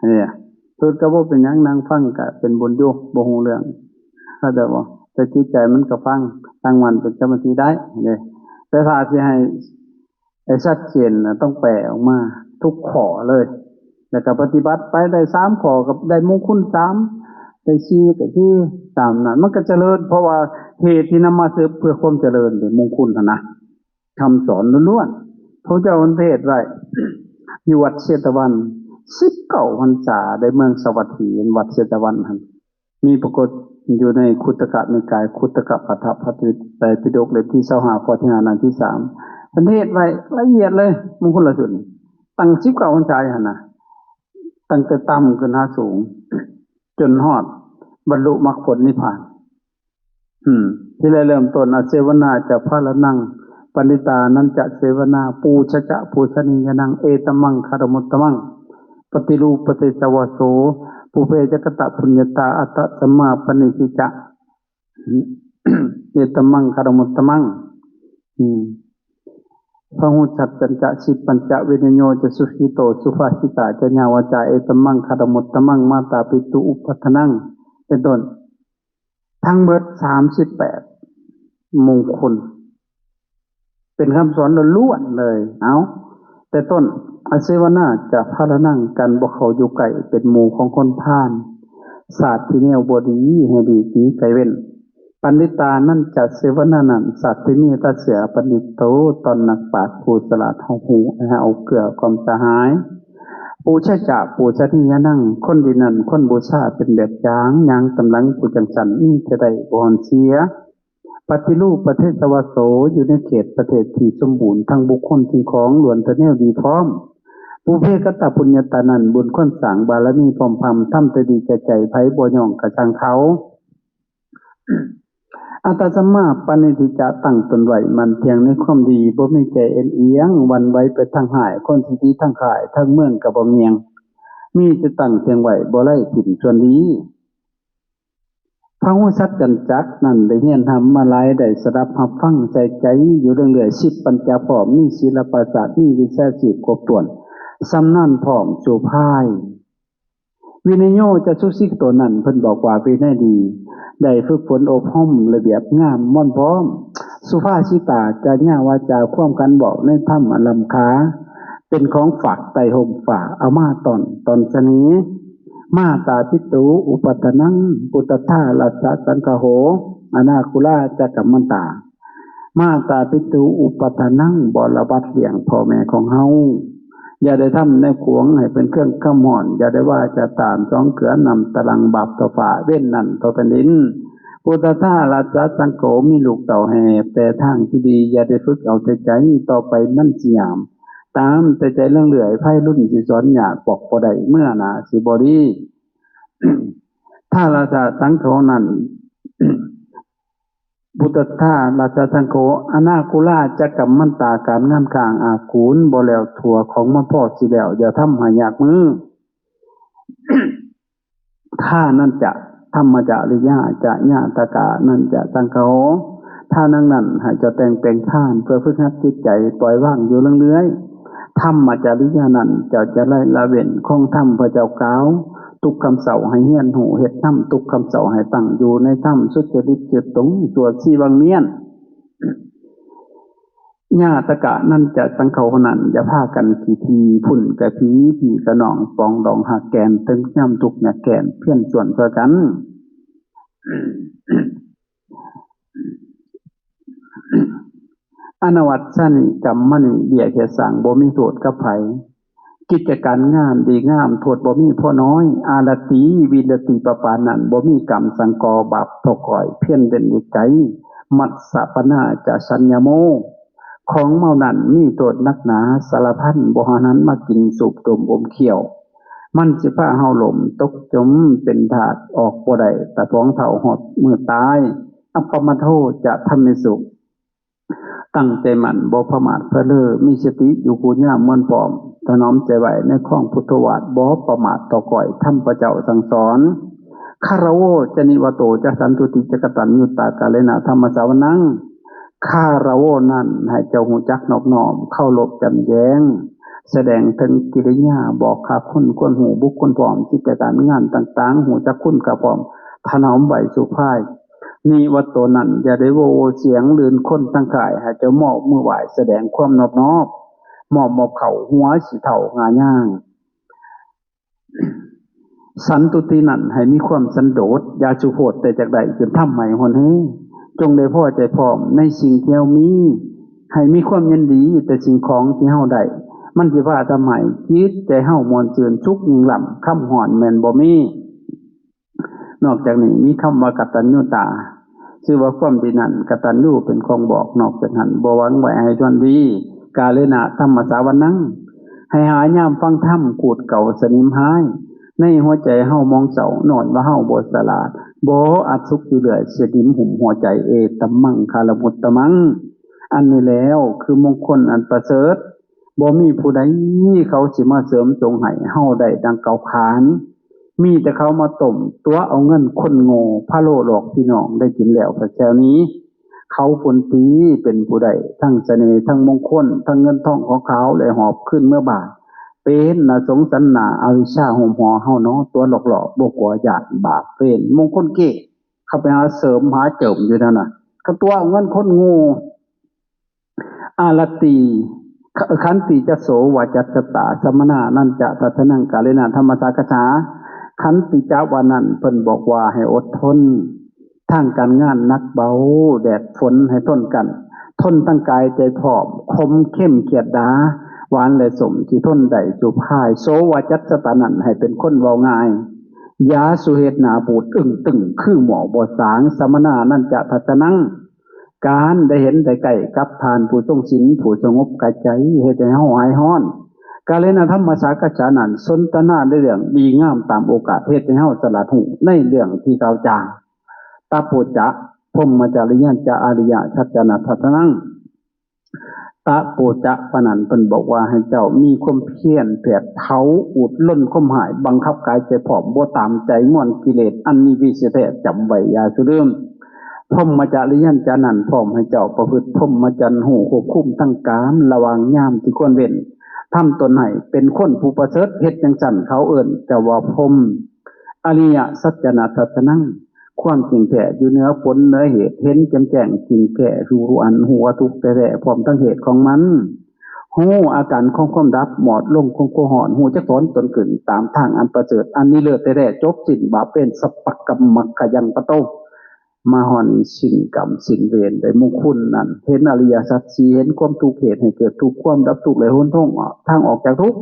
เนี่ยสูตรก็บ่เป็นหยังนั่งฟังก็เป็นบุญอยู่บ่ฮู้เรื่องเข้าใจบ่แต่จิตใจมันก็ฟังตั้งมันเป็นสมาธิได้นี่แต่ถ้าสิให้ชัดเจนน่ะต้องแปลออกมาทุกข้อเลยแล้วก็ปฏิบัติไปได้3ข้อกับได้มงคล3ได้4ก็ที่ตามนั้นมันก็เจริญเพราะว่าเหตุที่นำมาเพื่อความเจริญหรือมงคลนะคำสอนล้วนๆพระเจ้าเทศน์ไว้อยู่วัดเชตวัน19พรรษาได้เมืองสวัสดีวัดเชตวันหั่นมีปรากฏอยู่ในคุตกะนิกายคุตกะปัฏฐพระไตรปิฎกเล่มที่25ข้อที่5หน้าที่3ท่านเทศน์ไว้ละเอียดเลยมงคลละสุดตั้ง19พรรษาหั่นน่ะตั้งแต่ต่ำขึ้นหาสูงจนฮอดบรรลุมรรคผลนิพพานที่เริ่มต้นเสวนาจะพระละนังปณิตานันจะเสวนาปูชะจะปูชนียนังเอตมังคารมุตตมังปฏิรูปฏิสวโสปุเพจกตะปุญญตาอัตตสัมมาปณิทิจะเอตมังคารมุตตมังพหุสัจจัญจะสิปัญจเวเนโยจะสุขิโตสุภาสิตาจะญาวาจาเอตมังคารมุตตมังมาตาปิตุอุปัฏฐนังเป็นต้นทั้งเบิด38มงคลเป็นคำสอนล้วนเลยเอาแต่ต้น อาเสวนาจะพาระนั่งกันบ่เขาอยู่ไก่เป็นหมู่ของคนพาลศาสตร์ที่แนวบ่ดีให้ดีสีไกเว้นปันดิตานั่นจะเสวนานั้นสัตว์ที่มีตาเสือปันดิโตตอนนักปราชญ์ผู้สละท้องหูเอาเกลือความสหายปูชาจากปูชาที่ยนั่งคนดีนั่นคนบูชาเป็นแบบยางตำลังผู้จังสันนี่จะได้บอนเสียปฏิรูปประเทศสวโสอยู่ในเขตประเทศที่สมบูรณ์ทั้งบุคคลสิ่งของล้วนแต่แนวดีพร้อมผู้เพกตปุญญาตานันบุญค้นสางบารมีพร้อมพำทำแต่ดีแก่ใจไผ่บ่ย่องกระชังเขาอัตตสัมมาปณิทิจะตั้งตนไว้มันเพียงในความดีบ่มีใจเอ็นเอียงวันไว้ไปทางหายคนที่ดีทางขายทางเมืองกับบ่เมียงมีจะตั้งเพียงไว้บ่ไล่ถิ่นส่วนดีพระหูสัจจันจักนั่นได้เฮียนทำมาหลายได้สดับรับฟังใจใจอยู่เรื่อยๆสิบปัญญาพร้อมมีศีลปราสาทมีวิชาชีพครบถ้วนสำนั่นพร้อมสู่พายวินัยโยจะสุสิกตัวนั้นเพิ่นบอกว่าวินัยดีได้ฝึกฝนอบรมระเบียบงามม่อนพร้อมสุภาษิตาจะญาวาจาความกันบอกในธรรมอลัมขาเป็นของฝากไตห่มฝากเอามาตอนชนีมาตาทิตูอุปัฏนังปุตตถาลัสสะสังคโหอนาคุลาจักกัมมันตามาตาทิตูอุปัฏนังบรบัดเลี้ยงพ่อแม่ของเฮาอย่าได้ทำในขวงให้เป็นเครื่องขมอนอย่าได้ว่าจะตามสองเขือนำตะลังบาปต่อฝ่าเว้นนั่นต่อเป็นดินปุตตะราชสังโฆมีลูกเต่าแห่แต่ทางที่ดีอย่าได้ฝึกเอาใจใจต่อไปนั่นสิยามตามแต่ใจเรื่องเหลื่อยไพ่รุ่นสิสอนอยากบอกบ่ได้เมื่อนาสิบอดีถ้าราชสังโฆนั้นบุตตาราชสังโฆอนาคุลาจักกัมมันตาการงานกลางอาคูนบ่แล้วถั่วของมันพ่อสิแล้วอย่าทำให้ยากมือ ถ้านั่นจะธรรมจาริยาจะญาตกานั่นจะสังโฆถ้านั่งนั่นให้จะแต่งเป็นท่านเพื่อฝึกหัดจิตใจปล่อยว่างอยู่เรื่อยๆธรรมจาริยานั่นจะไล่ละเว้นของธรรมพระเจ้ากล่าวทุกคำเสาให้เฮียนหูเฮ็ดถ้ำทุกคำเสาให้ตั้งอยู่ในถ้ำสุจริตจิตตรงตัวชีวังเมียนญาตกะนั่นจะสังเขานั่นอย่าพากันขี่ทีพุ่นกะผีผีกระหน่องปองดองหักแกนตึงย่ำทุกเนี่ยแกนเพี้ยนส่วนเพื่อกันอนวัตสนิกรรมมณีเบี้ยแค่สั่งบ่มีโทษกับไผกิจการงานดีงามโทษบ่มีพ่อน้อยอารติวิรติปปานันบ่มีกรรมสังกอบาปทก่อยเพี้ยนเด่นอีกใจมัตสะปนาจะสัญญโมของเมานั่นมีโทษนักหนาสารพันบ่หานั้นมากินสุบดมอมเขี้ยวมันสิพาเฮาหลมตกจมเป็นถาดออกบ่ได้แต่ท้องเฒ่าหดมือตายอัปปมโทจะทำในสุขตั้งใจมั่นบ่ประมาทเพ้อเล้อมีสติอยู่กูย่ามม่วนพร้อมถนอมใจไว้ในข้องพุทธวาทบ่ประมาทต่อก่อยธรรมพระเจ้าสั่งสอนคารโวจนิวโตจะสันตุติจะกตัญญูตากาเลนะธรรมสาวนังคารโวนั่นให้เจ้าหูจักนอบน้อมเข้าหลบจำแย้งแสดงถึงกิริยาบอกขาคุณควรหูบุคคลพร้อมที่จะการงานต่างๆหูจักคุณกับพร้อมถนอมไหวสุภาพนี่วัตโตนั่นอย่าได้โวเสียงลืนคนตั้งกายให้เจ้ามอบมือไหวแสดงความนอบน้อมมอบเข่าหัวสีเท่างาย่างสันตุตินั่นให้มีความสันโดษยาจุโพดแต่จากใดจนทำใหม่หนให้จงได้พ่อใจพร้อมในสิ่งที่เรามีให้มีความยินดีแต่สิ่งของที่เฮาได้มันสิว่าทำไมคิดใจเฮามวลเจือนชุกยิงหล่ำคำหอนแมนบ่มีนอกจากนี้มีคำว่ากตัญญูตาชื่อว่าความดีนั่นกตัญญูเป็นของบอกนอกจากนั้นบ่หวังไว้ให้ชวนดีกาเลนะธรรมสาวนังให้หายามฟังธรรมกูดเก่าสนิมหายในหัวใจเฮามองเสานอนว่าเฮาบ่สลาดบ่อัดสุขอยู่เรื่อยเสียดิมหุ่มหัวใจเอตัมมังคาลมุตตมังอันนี้แล้วคือมงคลอันประเสริฐบ่มีผู้ใดเขาสิมาเสริมจงให้เฮาได้ดังเก่าขานมีแต่เขามาต้มตัวเอาเงินคนโง่พะโลหลอกพี่น้องได้กินแล้วแต่แถวนี้เขาผลปีเป็นผู้ใดทั้งเสน่ห์ทั้งมงคลทั้งเงินทองของเขาเลยหอบขึ้นเมื่อบาทเป็นน่ะสงสันนาอวิชชาห่มห่อเฮาเนาะตัวหลอกๆบ่กลัวญาติบาปเป็นมงคลเก้เข้าไปหาเสริมหาเจิมอยู่นั่นน่ะก็ตัวเอาเงินคนโง่อารตี ขันติจะโสวาจัสตาสมณะนั่นจะทัศนังกาเลนะธรรมสากษาขันติจะวานันเพิ่นบอกว่าให้อดทนทางการงานนักเบาแดดฝนให้ทนกันทนตั้งกายใจผอมคมเข้มเกียดดาหวานและสมที่ทนได้จุพายโสวาจัสตานันให้เป็นคนเว้าง่ายยาสุเหตุนาปูดอึ้งตึงคือหมอบ่สางสมณะนั่นจะทัศนังการได้เห็นได้ใกล้กับทานผู้ทรงศีลผู้สงบกายใจเฮ็ดให้เฮาหายร้อนกาเลนะธรรมสากษานั้นสนทนาในเรื่องดีงามตามโอกาสเฮ็ดให้เฮาสลัดหูในเรื่องที่กล่าวจาตาโพจะพรหมจาริยัญจะอริยะชัจจนะทัศนังตาโพจะปนันเพิ่นบอกว่าให้เจ้ามีความเพียรแผดเผาอุดล้นความหายบังคับกายใจผอมบ่ตามใจม่วนกิเลสอันมีวิเศษแท้จำไว้อย่าสุลืมพรหมจาริยัญจะนั้นพร้อมให้เจ้าประพฤติพรหมจรรย์หูควบคุมทั้งกามระวังยามที่ควรเว้นทำตนให้เป็นคนผู้ประเสริฐเฮ็ดจังซั่นเขาเอิ้นแต่ว่าพรหมอริยสัจจนะทัศนังความจริงแท้อยู่เหนือผลเหนือเหตุเห็นแจ่มแจ้งจริงแท้รู้อันหัวทุกข์แต่พร้อมทั้งเหตุของมันหูอาการของความดับหมอดลงของโกหอนหูจะถอนตนขึ้นตามทางอันประเสริฐอันนี้เลิศแต่จบสิ้นบาปเป็นสัพพกรรมกยังปะโตมาหอนสิ้นกรรมสิ้นเวรได้มงคลนั้นเห็นอริยสัจสี่เห็นความทุกข์เหตุให้เกิดทุกข์ความดับทุกข์เลยหนทางออกจากทุกข์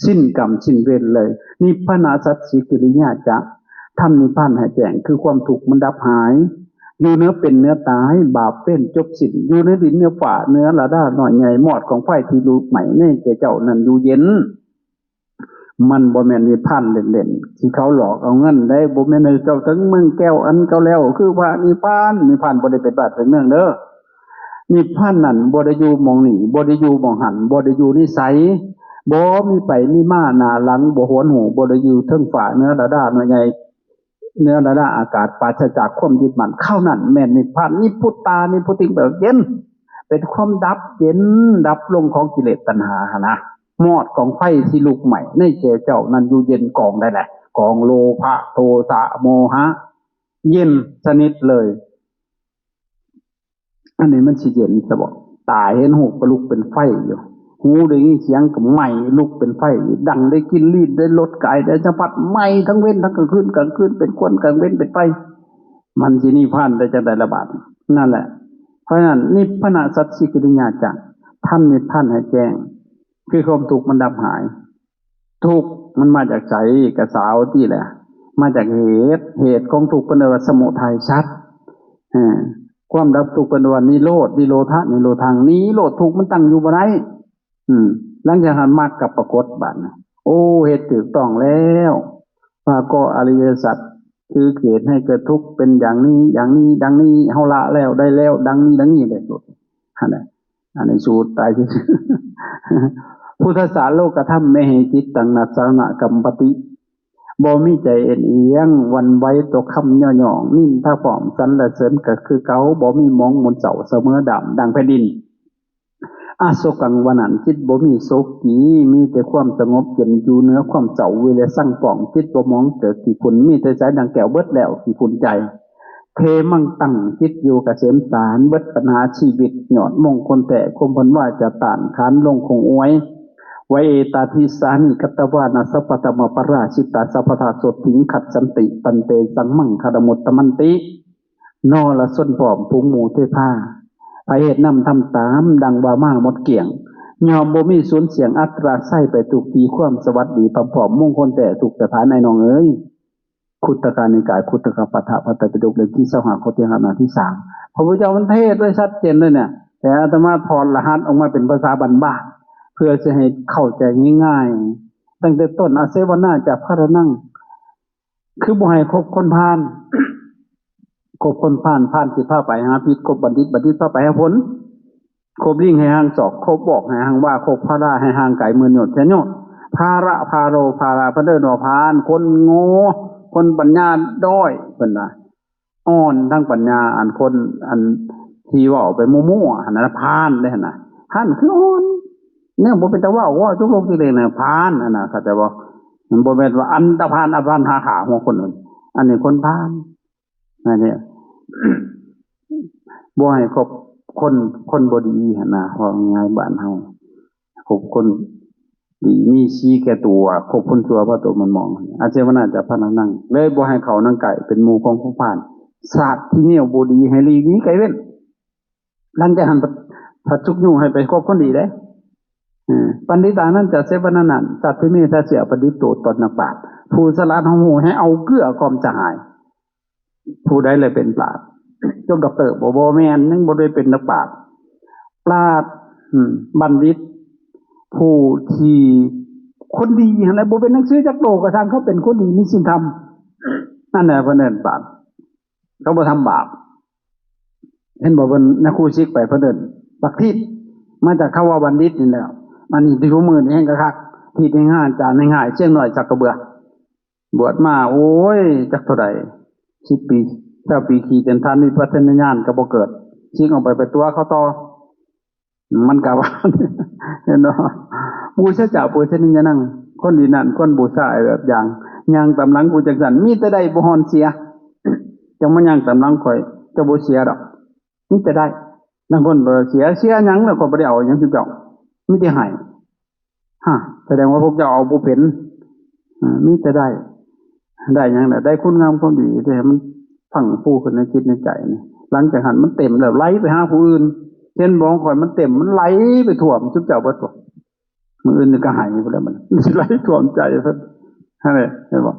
สิ้นกรรมสิ้นเวรเลยนิพพานาสัจสิกิริยาจะทำนิพพานให้แจ้งคือความทุกข์มันดับหายอยู่เนื้อเป็นเนื้อตายบาปเป็นจบสิ้นอยู่เนื้อดินเนื้อฝ่าเนื้อละด้าหน่อยใหญ่หมอดของไฟที่รูปใหม่ในเจ้านั้นอยู่เย็นมันบ่แม่นนิพพานเล่นๆที่เขาหลอกเอาเงินได้บ่แม่นเจ้าถึงเมืองแก้วอันเก่าแล้วคือพระนิพพานบ่ได้เป็นบาดเป็นเมืองเด้อนิพพานนั่นบ่ได้อยู่หม้องนี้บ่ได้อยู่หม้องหันบ่ได้อยู่นิสัยบ่มีไปมีมาหน้าหลังบ่โหนหูบ่ได้อยู่เทิงฝ่าเนื้อละด้าหน่อยใหญ่เนื้อระดับอากาศปราศจากความยึดมั่นเข้านั่นแม่นนิพพานนิพุตตานิพุติแบบเย็นเป็นความดับเย็นดับลงของกิเลสตัณหานะมอดของไฟที่ลุกใหม่ในใจเจ้านั้นอยู่เย็นกองได้แหละกองโลภะโทสะโมหะเย็นสนิทเลยอันนี้มันสิเย็นซะบ่ตายเห็นหูก็ลุกเป็นไฟอยู่หูได้ยินเสียงกับไหม้ลุกเป็นไฟดังได้กินลีดได้ลดกายได้สัมผัสไหม้ทั้งเว้นทั้งกลางคืนเป็นควันกลางเว้นเป็นไฟมันสินิพพานได้จังได๋ละบาดนั่นแหละเพราะฉะนั้นนิพพานะสัจฉิกิริยาจะทำนิพพานให้แจ้งคือความทุกข์มันดับหายทุกข์มันมาจากใจกระสาวที่แหละมาจากเหตุของทุกข์เป็นว่าสมุทัยชัดความดับทุกข์เป็นว่านิโรธนิโรธะนิโรธังนิโรธทุกข์มันตั้งอยู่บ่ได้หลังจากนั้นมากกับปรากฏบัดโอ้เหตุถูกต้องแล้วว่าก็อริยสัจคือเหตุให้เกิดทุกข์เป็นอย่างนี้อย่างนี้ดังนี้เฮาละแล้วได้แล้วดังนี้ได้สุดอันนี้สูตรตายที่พุทธศาสนาโลกธรรมไม่ให้จิตตังนัสสนะกัมปติบ่มีใจเอ็นเอียงวันไว้ตกคำย่อหย่องนิ่มถ้าผอมสันละเสริญก็คือเก่าบ่มีมองมนเสาเสมอดำดังแผ่นดินอาโศกังวนันจิตบ่มีโศกีมีแต่ความสงบเย็นอยู่เหนือความเศร้าเวลาสั่งป่องจิตบ่มองเกิดกี่ฝุ่นมีแต่ใจดังแก้วเบิดแล้วกี่ฝุ่นใจเทมั่งตั้งจิตอยู่กเกษมสารเบิดปัญหาชีวิตหยอดมงคลแต่คมพันว่าจะต้านขานลงคงอวยไวเอตาทิสานิกัตตวานาสัพพตมปราชิตาสัพพทาสดถิงขัดสันติปันเตสังมั่งคดมุตตมันตินอละส้นผอมพุงหมูเทพาไปเหตุนำทำตามดังว่ามาหมดเกี่ยงยอมบ่มีสูญเสียงอัตราไส้ไปถูกตีความสวัสดีผอมมงคลแต่ถูกสถานในน้องเอ้ยคุตการในกายคุตกะปะทะปะตะปิฎกเล่มที่25ข้อที่5หน้าที่3พระพุทธเจ้ามันเทศไว้ชัดเจนเลยเนี่ยแต่อาตมาถอดรหัสออกมาเป็นภาษาบ้านๆเพื่อจะให้เข้าใจง่ายๆตั้งแต่ต้นอาเสวนาจากพระนั่งคือบ่ให้คบคนพาลคบคนพาลสิพาไปหาพิษคบบัณฑิตพาไปหาผลคบลิงให้ห่างศอกคบบอกให้ห่างว่าคบพระราให้ห่างไก่มือหยดแค่โยดภาระพาโรพาราพระเดินพานคนโง่คนปัญญาด้อยเป็นว่าอ่อนทั้งปัญญาอันคนอันที่ว่าไปมั่วๆอันนั้นพานได้น่ะท่านคืออ่อนเนี่ยบ่เป็นตะว่าทุกโลกกิเลสน่ะพานอันน่ะเข้าใจบ่มันบ่แม่นว่าอันตะพานอภานหาขาของคนอื่นอันนี้คนพานนั่นเนี่ย บ่ให้คบคนบ่ดีหั่นน่ะว่าง่ายบ้านเฮา บคนดีมีชี้แก่ตัวคบคนชั่วเพราะตัวมันมองอาเจวนาจะพนังนั่งเลยบ่ให้เขานั่งไก่เป็นหมู่ของผู้ผ่านศาสตร์ที่เนี่ยบ่ดีให้ลีนี้ไก่เว้นหลังจากหันผัดจุกยุ่งให้ไปคบคนดีได้ปันดิตานั้นจะเสวนานันสัตว์ที่นี่ถ้าเสียปฏิโตตนนักปราชญ์ผู้สลัดของหูให้เอาเกลือความจะหายผู้ใดเลยเป็นปราชญ์จบด็อกเตอร์บ่แม่นยังบ่ได้เป็นนักปราชญ์ปราชญ์บัณฑิตผู้ที่คนดีอะไรบ่เป็นหนังสือจักโตกระทั่งเขาเป็นคนดีมีศีลธรรมนั่นแหละเพิ่นเอิ้นปราชญ์เขาบ่ทำบาปเห็นบ่เพิ่นนักครูซิกไปเพิ่นเอิ้นบักทิศมาจากคำว่าบัณฑิตนี่แหละมันที่หัวมือนี่แห่งกะคักที่ในงานจานง่ายๆเชียงหน่อยจักกระเบือบวชมาโอ้ยจักเท่าใด10 ปี20 ปีขี่จนทันมีพัฒนาญาณก็บ่เกิดชิงออกไปตัวเขาต่อมันก็ว่าเห็นบ่บูชาเจ้าบูชานี่นั่งคนดีนั่นคนบูชาแบบอย่างย่างตำหลังกูจังซั่นมีแต่ได้บ่ฮอนเสียจังมันย่างตำหลังข่อยจะบ่เสียดอกมีแต่ได้บางคนบ่เสียหยังแล้วก็บ่ได้เอาหยังสิเจ้ามีแต่ให้แสดงว่าพวกเจ้าเอาบ่เป็นมีแต่ได้หยังน่ะได้คุณงามความดีแต่มันฝังฟูขึ้นในจิตในใจนี่หลังจากหันมันเต็มแล้วไหลไปหาผู้อื่นเช่นบ่ข่อยมันเต็มมันไหลไปท่วมทุกเจ้าเบิดตัวมื้ออื่นนี่ก็หายไปแล้วมันไหลท่วมใจเพิ่นนั่นแหละเห็นบ่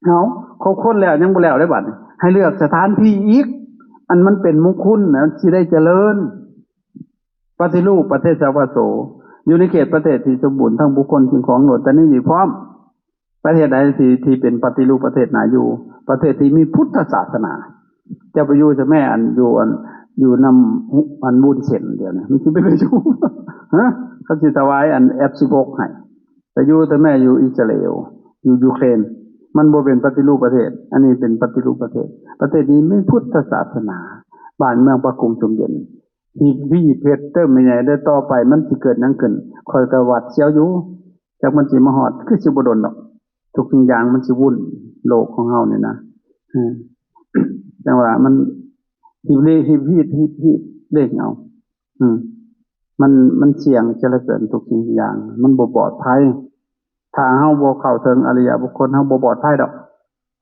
เอาเขาคนแล้วยังบ่แล้วได้บัดให้เลือกสถานที่อีกอันมันเป็นมงคลนะสิได้เจริญปฏิรูปประเทศสาวโสอยู่ในเขตประเทศที่สมบูรณ์ทั้งบุคคลสิ่งของหนวดแต่นี่พร้อมประเทศใดที่เป็นปฏิรูปประเทศน่าอยู่ประเทศที่มีพุทธศาสนาจะไปอยู่จะแม่อันอยู่นำอันบุญเส้นเดียวนะมันสิไปอยู่ฮะเขาสิถวายอัน F16 ให้ไปอยู่แต่แม่อยู่อิสราเอลอยู่ยูเครนมันบ่เป็นปฏิรูปประเทศอันนี้เป็นปฏิรูปประเทศนี้ไม่พุทธศาสนาบ้านเมืองประคุมสมเย็นที่เพชรเติมไม่ใหญ่ได้ต่อไปมันสิเกิดนั่งขึ้นคอยกระวัดเสียวอยู่จากมันสิมาฮอดคือสิบ่โดนดอกทุกสิ่งอย่างมันสิวุ่นโลกของเฮานี่นะจังว่ามันที่เลขเอามันเสี่ยงจะละเกินทุกสิ่งอย่างมันบ่ปลอดภัยถ้าเฮาบ่เข้าถึงอริยบุคคลเฮาบ่ปลอดภัยดอก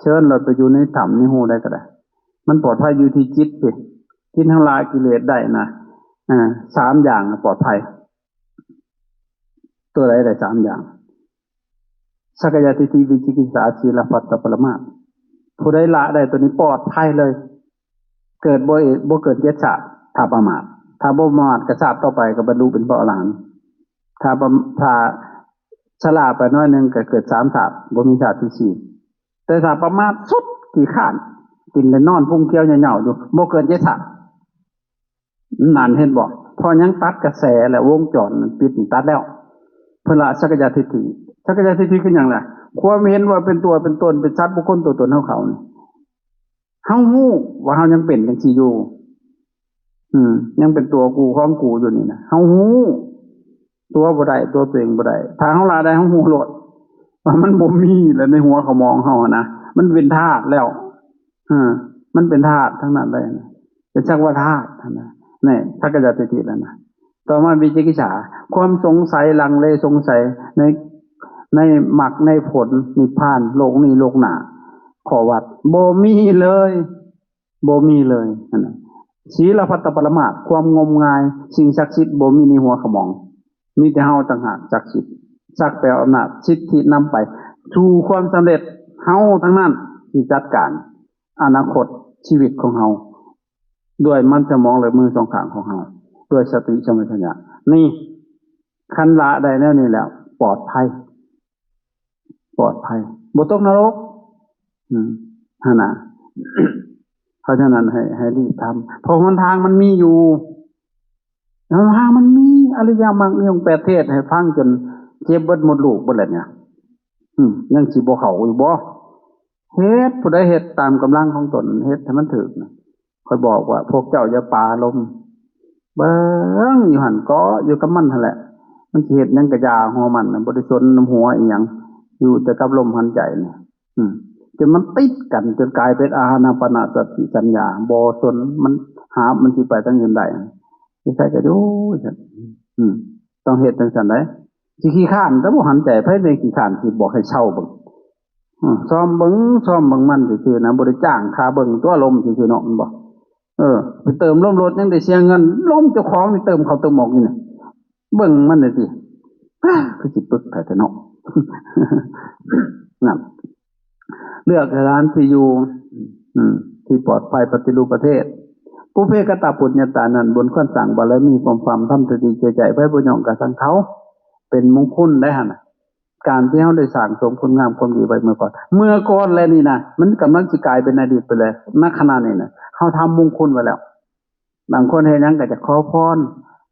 เชิญเราไปอยู่ในถ้ำในหูได้ก็ได้มันปลอดภัยอยู่ที่จิตสิจิตทำลายกิเลสได้นะ3อย่างปลอดภัยตัวใดได้3อย่างสักกายทิฏฐิวิจิกิจฉาศีลปัตตปรมาสผู้ใดละได้ตัวนี้ปลอดภัยเลยเกิดบ่เกิดเจ็ดชาติถ้าประมาทถ้าบ่ประมาทก็ชาติต่อไปก็บรรลุเป็นพระอรหันต์ถ้าชราไปน้อยนึงก็เกิด3ชาติบ่มีชาติที่4แต่ถ้าประมาทสุดขี้ข้านกินแล้วนอนพุ่งเกี้ยวเหย่าๆอยู่บ่เกิดเจ็ดชาตินั่นเห็นบ่พอยังตัดกระแสแล้ววงจรมันปิดตัดแล้วเพิ่นละสักกายทิฏฐิสักกายทิฏฐิคือหยังล่ะความเห็นว่าเป็นตัวเป็นตนเป็นสัตว์บุคคลตัวตนเขานี่เฮาฮู้ว่าเฮายังเป็นจังซี่อยู่ยังเป็นตัวกูของกูอยู่นี่นะเฮาฮู้ตัวบ่ได้ตัวเองบ่ได้ถ้าเฮาละได้เฮาฮู้โลดว่ามันบ่มีแล้วในหัวเขามองเฮานะมันเป็นธาตุแล้วมันเป็นธาตุทั้งนั้นเลยนะเป็นจักว่าธาตุนั่นนะนี่สักกายทิฏฐิแล้วนะต่อมาวิจิกิจฉาความสงสัยลังเลสงสัยในมรรคในผลนิพพานโลกนี้โลกหน้าขอวัดบ่มีเลยนั่นน่ะศีลพัตตปรมาสความงมงายสิ่งศักดิ์สิทธิ์บ่มีในหัวขมองมีแต่เฮาต่างหากศักดิ์สิทธิ์สักแต่อำนาจสิทธินำไปสู่ความสำเร็จเฮาทั้งนั้นที่จัดการอนาคตชีวิตของเฮาด้วยมันสมองและมือสองข้างของเฮาด้วยสติสัมปชัญญะนี่คันละได้แล้วนี่แล้วปลอดภัยบ่ตกนรกหั่นน่ะ เพราะฉะนั้นให้รีบทำเพราะหนทางมันมีอยู่หนทางมันมีอริยมรรคมีองค์8เทศให้ฟังจนเจ็บเบิดหมดลูกเบิดแล้วเนี่ยยังสิบ่เข้าอยู่บ่เฮ็ดผู้ใดเฮ็ดตามกำลังของตนเฮ็ดให้มันถึกนะค่อยบอกว่าพวกเจ้าอย่าปาลมเบิ่งอยู่หั่นก็อยู่กับมันนั่นแหละมันสิเฮ็ดหยังก็ยาหัวมันบ่ได้สนน้ำหัวอีหยังอยู่แต่กับลมหายใจเนี่ยจนมันติดกันจนกลายเป็นอานาปานสติสัญญาบ่สนมันหามันสิไปทางอื่นได้ ใครก็อยู่อืมต้องเฮ็ดจังซั่นได้สิขี้ข้านแต่บ่หันใจไผในขี้ข้านสิบอกให้เช่าเบิ่งซ้อมเบิ่งมันซื่อๆนะบ่ได้จ้างค่าเบิ่งตัวลมซื่อๆเนาะมันบ่ไปเติมลมรถยังได้เสียเงินลมเจ้าของนี่เติมเขาเติมหมอกนี่น่ะเบิ่งมันน่ะสิคือสิปึกแต่เนาะนั่นเลือกสถานที่อยู่ที่ปลอดภัยปฏิรูปประเทศปุเพกตปุญญาตานั้นบนขั้นสั่งบารมีความทำดีใจไว้บ่ย่องกับสังเขาเป็นมงคลได้หั่นน่ะการที่เฮาได้สร้างสมคุณงามความดีไว้เมื่อก่อนแล้วนี่นะมันกำลังสิกลายเป็นอดีตไปเลยณขณะนี้น่ะเฮาทำมงคลไว้แล้วบางคนเฮ็ดหยังก็จะขอพร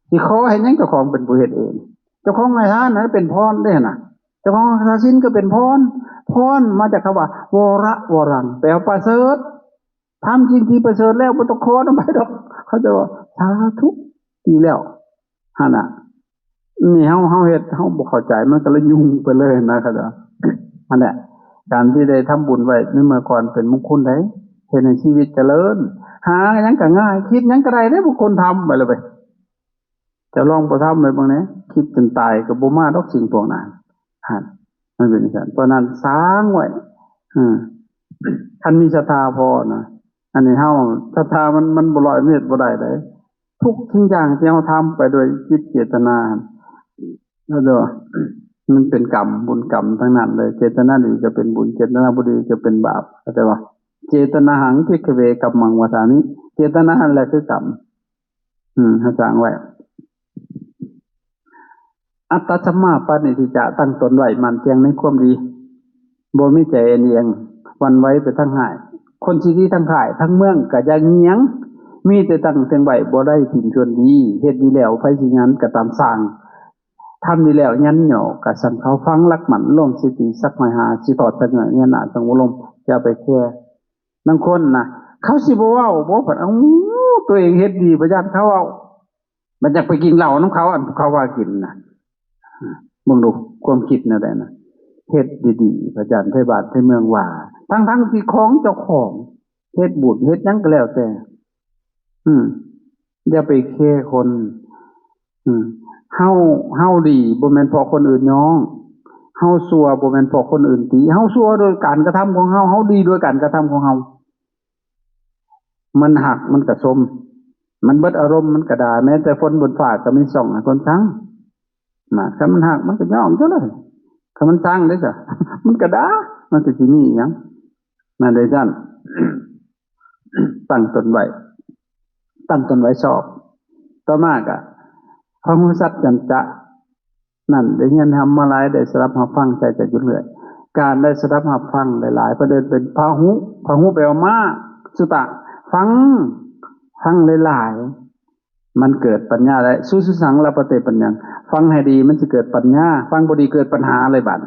สิขอให้หยังเจ้าของเป็นผู้เฮ็ดเองเจ้าของให้ทานนั้นเป็นพรได้หั่นน่ะเจ้าของทานศีลก็เป็นพรมาจากคำว่าวระวรังแปลว่าประเสริฐทำจริงที่ประเสริฐแล้วบ่ต้องขอไปดอกเขาจะว่าสาธุดีแล้วหั่นน่ะนี่เฮาเฮ็ดเฮาบ่เข้าใจมันก็เลยยุ่งไปเลยนะครับนั่นแหละการที่ได้ทำบุญไว้ในเมื่อก่อนเป็นมงคลได้เฮ็ดให้ชีวิตเจริญหาหยังก็ง่ายคิดหยังก็ได้เด้บางคนทำไปเลยไปจะลองบ่ทำไปบางแหน่คิดจนตายก็บ่มาดอกสิ่งพวกนั้นหั่นมันเป็นอย่างนั้นเพราะนั้นสร้างไว้ท่านมีศรัทธาพอนะอันนี้เฮาศรัทธามันบ่ร้อยเมตรบ่ได้เด้ทุกสิ่งอย่างที่เฮาทำไปโดยจิตเจตนาแล้วเด้อมันเป็นกรรมบุญกรรมทั้งนั้นเลยเจตนาดีจะเป็นบุญเจตนาบ่ดีจะเป็นบาปเข้าใจบ่เจตนาหังภิกขเวกัมมังวสามิเจตนานั่นแหละคือกรรมให้สร้างไว้อัตตสัมมาปณิทิจะตั้งตนไว้มั่นเที่ยงในความดีบ่มีใจเอียงวันไว้ไปทั้งหายคนที่ทั้งขายทั้งเมืองก็อย่าเงียงมีแต่ตั้งเสียงไว้บ่ได้ถิ่มชวนดีเฮ็ดดีแล้วไผสิงั้นก็ตามสร้างทำดีแล้วยันเหนี่ยวก็สั่งเขาฟังรักหมันลมสิติสักหน่อยหาสิตอดจังเงี้ยน่ะสังวรมอย่าไปแค่บางคนน่ะเขาสิบ่เว้าบ่เพิ่นเอาตัวเองเฮ็ดดีบ่ย่านเขาเว้ามันจะไปกินเหล้านำเขาอันเขาว่ากินน่ะมึงดูความคิดแนวใดน่ะเฮ็ดดีๆพระจันทร์ไทบาทไทเมืองว่าทั้งที่ของเจ้าของเฮ็ดบุญเฮ็ดหยังก็แล้วแต่อย่าไปแค่คนเฮาดีบ่แม่นเพราะคนอื่นย้องเฮาชั่วบ่แม่นเพราะคนอื่นติเฮาชั่วโดยการกระทำของเฮาดีโดยการกระทำของเฮามันหักมันก็สมมันเบิดอารมณ์มันก็ด่าแม้แต่ฝนบนฟ้าก็มีส่องให้คนชังถ้ามันหักมันก็ย่องจังเลยถ้ามันสร้างได้จ้ะมันก็ด่ามันก็สิมีหยังนั่นได้ซั่นตั้งตนไว้ชอบต่อมาก็พระมุสัจจันจะนั่นได้เงินทำมาหลายได้สรับรับฟังใจจะยุ่งเลยการได้สรับรับฟังหลายๆประเด็นเป็นพาหุแปลว่ามาสุตะฟังหลายๆมันเกิดปัญญาได้สุสังละปะเตปัญญังฟังให้ดีมันจะเกิดปัญญาฟังบ่ดีเกิดปัญหาอะไรบัด